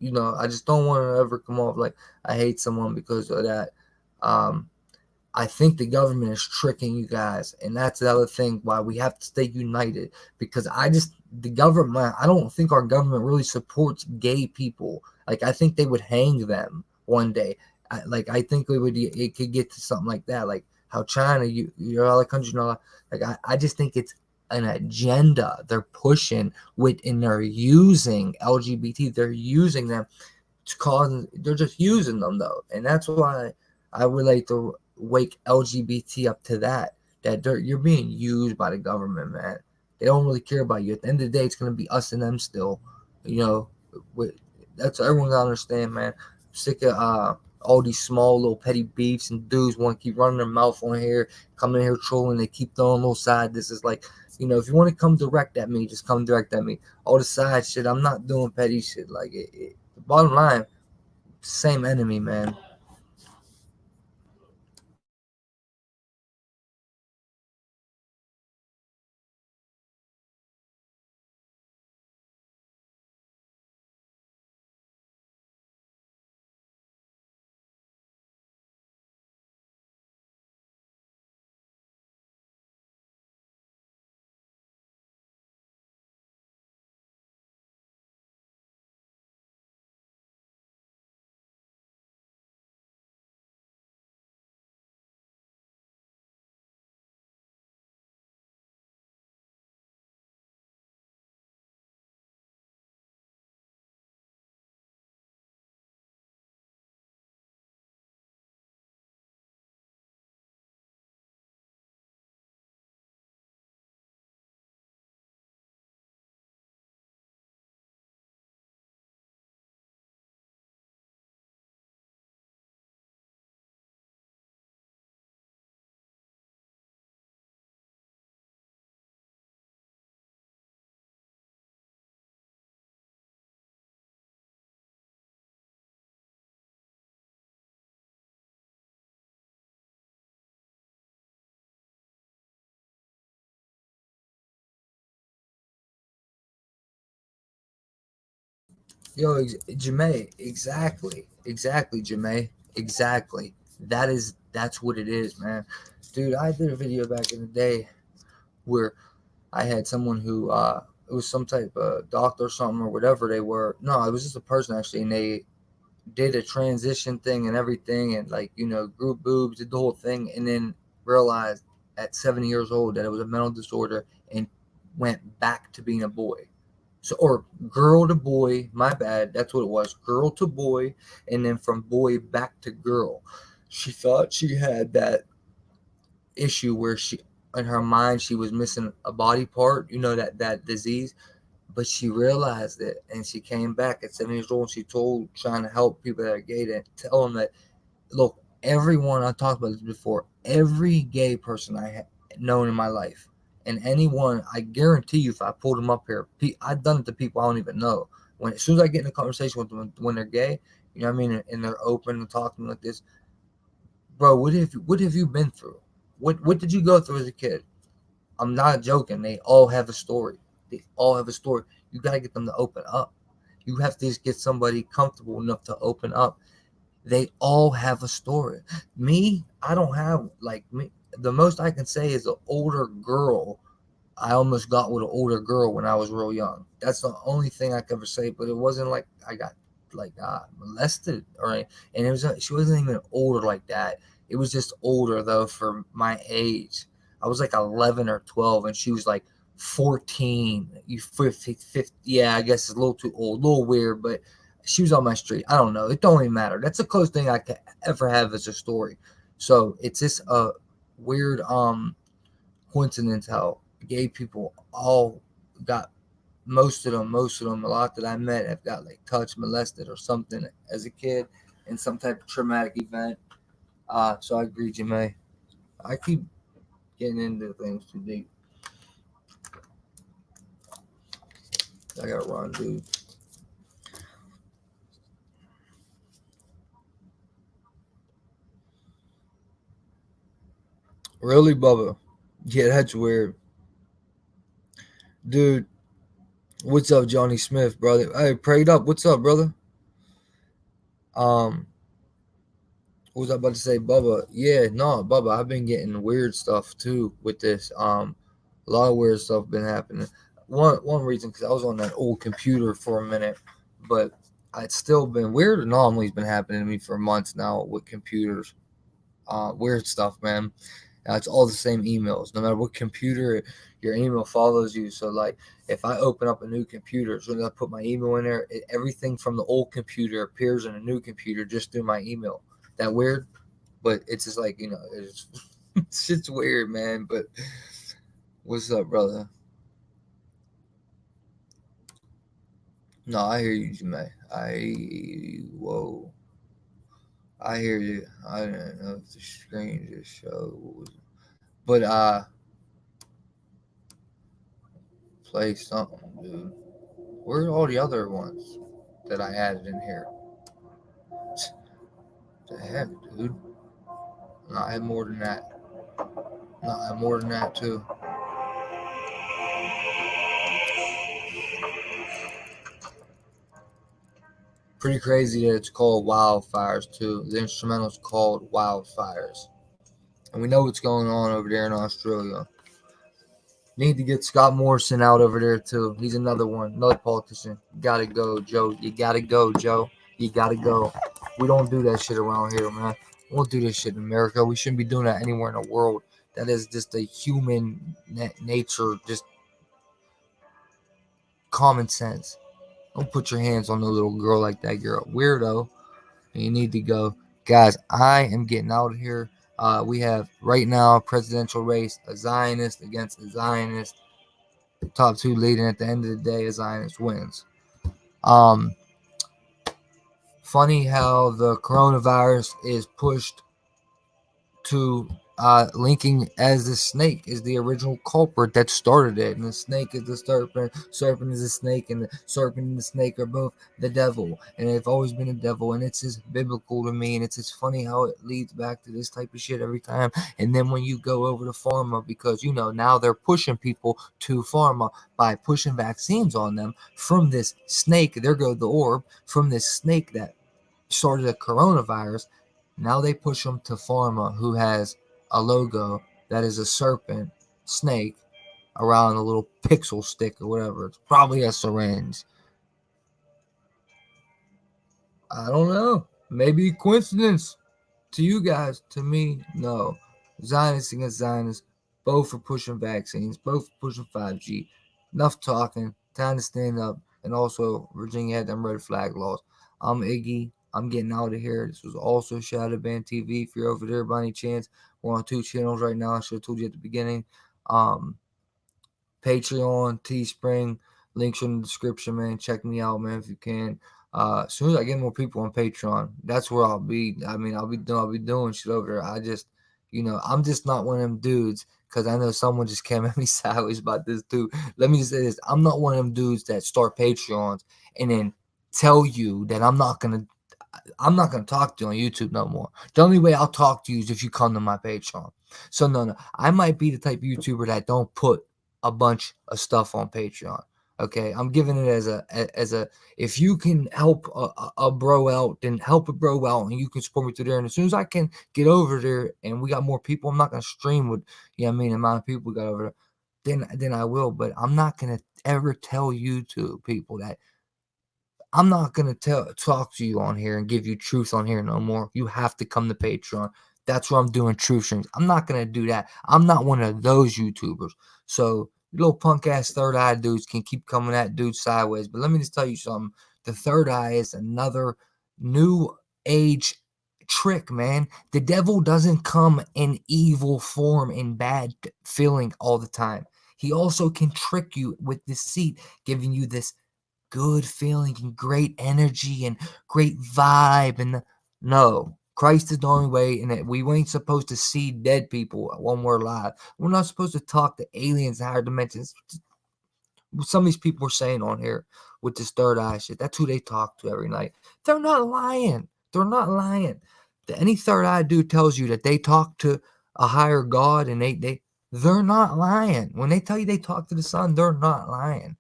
I just don't want to ever come off like I hate someone because of that. I think the government is tricking you guys, and that's the other thing why we have to stay united. Because the government, I don't think our government really supports gay people. Like, I think they would hang them one day. I think it could get to something like that, like how China, you're other countries, I just think it's an agenda they're pushing and they're using LGBT. They're using them they're just using them though, and that's why I would like to wake LGBT up to that you're being used by the government, man. They don't really care about you. At the end of the day, it's gonna be us and them still. That's what everyone gotta understand, man. I'm sick of all these small little petty beefs, and dudes want to keep running their mouth on here, coming in here trolling. They keep throwing little side. This is like, if you want to come direct at me, just come direct at me. All the side shit, I'm not doing petty shit. Like the bottom line, same enemy, man. Yo, Jamae, exactly, Jamae, exactly. That's what it is, man. Dude, I did a video back in the day where I had someone who it was some type of doctor or something or whatever they were. No, it was just a person actually, and did a transition thing and everything, and like, you know, grew boobs, did the whole thing, and then realized at 7 years old that it was a mental disorder and went back to being a boy. So, or girl to boy, my bad, that's what it was, girl to boy, and then from boy back to girl. She thought she had that issue where she, in her mind, she was missing a body part, you know, that disease, but she realized it, and she came back at 7 years old, and she told, trying to help people that are gay, to tell them that, look, everyone, I talked about this before, every gay person I have known in my life, and anyone, I guarantee you, if I pulled them up here, I've done it to people I don't even know. When, as soon as I get in a conversation with them when they're gay, you know what I mean, and they're open and talking like this, bro, what have you been through? What did you go through as a kid? I'm not joking. They all have a story. They all have a story. You got to get them to open up. You have to just get somebody comfortable enough to open up. They all have a story. Me, I don't have, like, me. The most I can say is an older girl. I almost got with an older girl when I was real young. That's the only thing I could ever say. But it wasn't like I got like molested or anything. And it was, she wasn't even older like that. It was just older though for my age. I was like 11 or 12, and she was like 14. You 50, yeah, I guess it's a little too old, a little weird, but she was on my street. I don't know. It don't even matter. That's the closest thing I could ever have as a story. So it's just a weird coincidence how gay people all got, most of them, a lot that I met have got like touched, molested, or something as a kid in some type of traumatic event. So I agree, Jimmy. I keep getting into things too deep. I gotta run, dude. Really, Bubba? Yeah, that's weird. Dude, what's up, Johnny Smith, brother? Hey, prayed up. What's up, brother? What was I about to say, Bubba? Yeah, no, Bubba, I've been getting weird stuff too with this. A lot of weird stuff been happening. One reason, because I was on that old computer for a minute, but it's still been weird anomalies been happening to me for months now with computers. Weird stuff, man. It's all the same emails. No matter what computer, your email follows you. So, like, if I open up a new computer, as soon as I put my email in there, everything from the old computer appears in a new computer just through my email. That weird? But it's just like, you know, it's shit's weird, man. But what's up, brother? No, I hear you, Jimmy. Whoa. I hear you. I don't know if the screen just showed. But, play something, dude. Where are all the other ones that I added in here? What the heck, dude? No, I had more than that. No, I had more than that, too. Pretty crazy that it's called Wildfires, too. The instrumental's called Wildfires. And we know what's going on over there in Australia. Need to get Scott Morrison out over there, too. He's another one, another politician. You gotta go, Joe. You gotta go, Joe. You gotta go. We don't do that shit around here, man. We don't do this shit in America. We shouldn't be doing that anywhere in the world. That is just a human nature, just common sense. Don't put your hands on no little girl like that. You're a weirdo. And you need to go. Guys, I am getting out of here. We have right now a presidential race, a Zionist against a Zionist. Top two leading. At the end of the day, a Zionist wins. Funny how the coronavirus is pushed to linking as the snake is the original culprit that started it, and the snake is the serpent is the snake, and the serpent and the snake are both the devil, and they've always been a devil, and it's just biblical to me, and it's just funny how it leads back to this type of shit every time. And then when you go over to pharma, because you know now they're pushing people to pharma by pushing vaccines on them from this snake, there go the orb, from this snake that started a coronavirus. Now they push them to pharma, who has a logo that is a serpent snake around a little pixel stick or whatever. It's probably a syringe. I don't know. Maybe coincidence to you guys. To me, no. Zionists against Zionists. Both are pushing vaccines. Both are pushing 5G. Enough talking. Time to stand up. And also, Virginia had them red flag laws. I'm Iggy. I'm getting out of here. This was also Shadow Band TV. If you're over there by any chance, we're on 2 channels right now. I should have told you at the beginning. Patreon, Teespring, links in the description, man. Check me out, man, if you can. As soon as I get more people on Patreon, that's where I'll be. I mean, I'll be doing shit over there. I just, I'm just not one of them dudes, because I know someone just came at me sideways about this too. Let me just say this: I'm not one of them dudes that start Patreons and then tell you that I'm not gonna talk to you on YouTube no more. The only way I'll talk to you is if you come to my Patreon. So no, I might be the type of YouTuber that don't put a bunch of stuff on Patreon. Okay, I'm giving it as a if you can help a bro out, then help a bro out, and you can support me through there. And as soon as I can get over there, and we got more people, I'm not gonna stream with the amount of people we got over there. Then I will, but I'm not gonna ever tell YouTube people that I'm not gonna talk to you on here and give you truth on here no more. You have to come to Patreon. That's where I'm doing truth streams. I'm not gonna do that. I'm not one of those YouTubers. So little punk ass third eye dudes can keep coming at dudes sideways. But let me just tell you something. The third eye is another new age trick, man. The devil doesn't come in evil form and bad feeling all the time. He also can trick you with deceit, giving you this good feeling and great energy and great vibe. And no, Christ is the only way, and we ain't supposed to see dead people when we're alive. We're not supposed to talk to aliens in higher dimensions. Some of these people are saying on here with this third eye shit, that's who they talk to every night. They're not lying. They're not lying. Any third eye dude tells you that they talk to a higher God, and they're not lying. When they tell you they talk to the sun, they're not lying.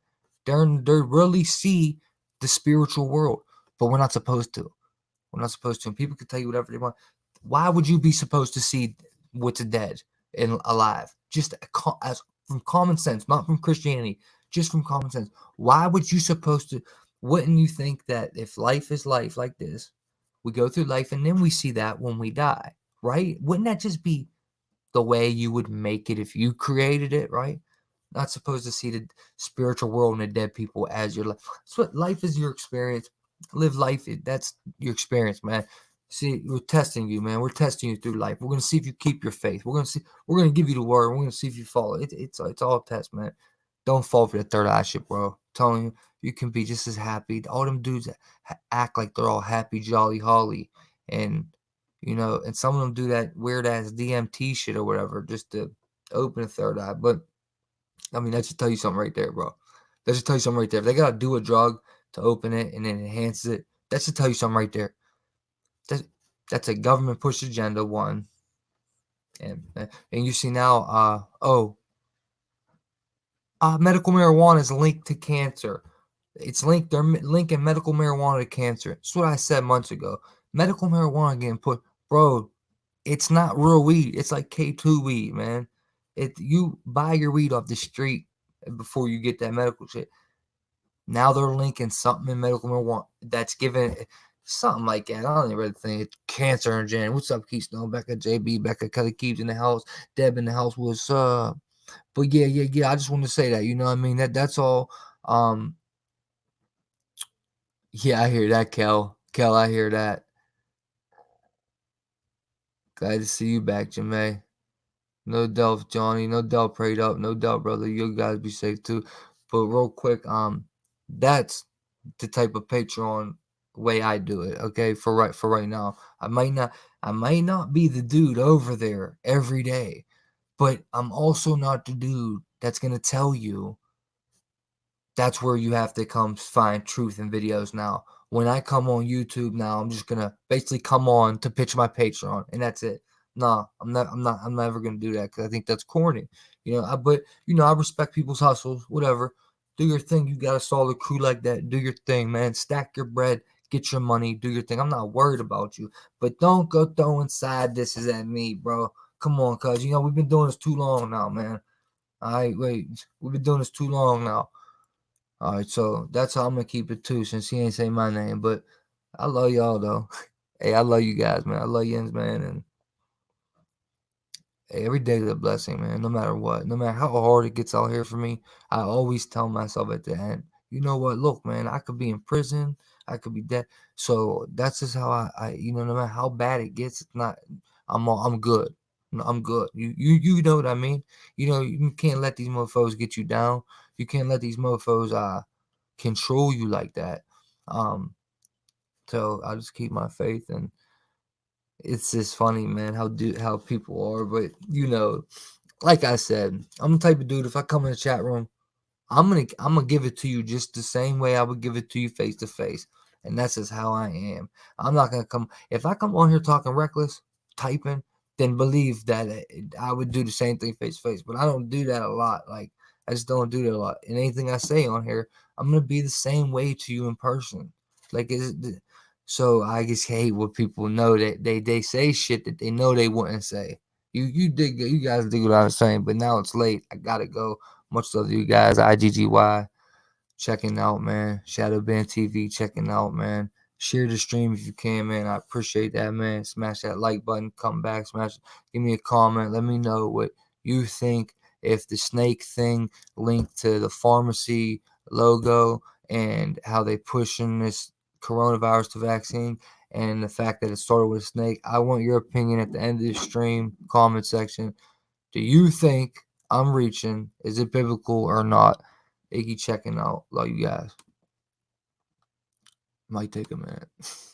They really see the spiritual world, but we're not supposed to. We're not supposed to. And people can tell you whatever they want. Why would you be supposed to see what's dead and alive? Just as from common sense, not from Christianity, just from common sense. Why would you supposed to? Wouldn't you think that if life is life like this, we go through life and then we see that when we die, right? Wouldn't that just be the way you would make it if you created it, right? Not supposed to see the spiritual world and the dead people as your life. So life is your experience. Live life. That's your experience, man. See, we're testing you, man. We're testing you through life. We're gonna see if you keep your faith. We're gonna give you the word. We're gonna see if you follow. It's all a test, man. Don't fall for the third eye shit, bro. I'm telling you, you can be just as happy. All them dudes act like they're all happy, jolly, holly, and and some of them do that weird ass DMT shit or whatever just to open a third eye. But I mean, that should tell you something right there, bro. That should tell you something right there. If they gotta do a drug to open it and then enhance it, that should tell you something right there. That's a government push agenda, one. And you see now, medical marijuana is linked to cancer. It's linked. They're linking medical marijuana to cancer. That's what I said months ago. Medical marijuana getting put, bro. It's not real weed. It's like K2 weed, man. You buy your weed off the street before you get that medical shit. Now they're linking something in medical marijuana that's given something like that. I don't even really think it's cancer in Jan. What's up, Keystone? Becca, JB, Becca, Kelly Keeps in the house. Deb in the house. What's up? But yeah. I just want to say that. You know what I mean? That's all. Yeah, I hear that, Kel. Kel, I hear that. Glad to see you back, Jamae. No doubt, Johnny. No doubt, prayed up. No doubt, brother. You guys be safe too. But real quick, that's the type of Patreon way I do it. Okay, for right now, I might not be the dude over there every day, but I'm also not the dude that's gonna tell you that's where you have to come find truth in videos now. When I come on YouTube now, I'm just gonna basically come on to pitch my Patreon, and that's it. No, I'm never gonna do that because I think that's corny. But I respect people's hustles. Whatever, do your thing. You got a solid crew like that. Do your thing, man. Stack your bread, get your money, do your thing. I'm not worried about you, but don't go throwing side disses at me, bro. Come on, cuz we've been doing this too long now, man. All right, wait, we've been doing this too long now. All right, so that's how I'm gonna keep it too, since he ain't say my name. But I love y'all though. Hey, I love you guys, man. I love Jens, man, and hey, every day is a blessing, man. No matter what, no matter how hard it gets out here for me, I always tell myself at the end, you know what? Look, man, I could be in prison, I could be dead. So that's just how no matter how bad it gets, it's not. I'm good. No, I'm good. You know what I mean? You know, you can't let these mofos get you down. You can't let these mofos control you like that. Um, so I just keep my faith, and it's just funny, man, how people are. But like I said, I'm the type of dude. If I come in the chat room, I'm gonna give it to you just the same way I would give it to you face to face, and that's just how I am. I'm not gonna come if I come on here talking reckless, typing, then believe that I would do the same thing face to face. But I don't do that a lot. Like I just don't do that a lot. And anything I say on here, I'm gonna be the same way to you in person. Like so I just hate when people know that they say shit that they know they wouldn't say. You guys dig what I was saying, but now it's late. I gotta go. Much love to you guys. IGGY checking out, man. Shadowban TV checking out, man. Share the stream if you can, man. I appreciate that, man. Smash that like button. Come back. Give me a comment. Let me know what you think. If the snake thing linked to the pharmacy logo and how they pushing this coronavirus to vaccine and the fact that it started with a snake. I want your opinion at the end of the stream, comment section. Do you think I'm reaching? Is it biblical or not? Iggy checking out. Love you guys. Might take a minute.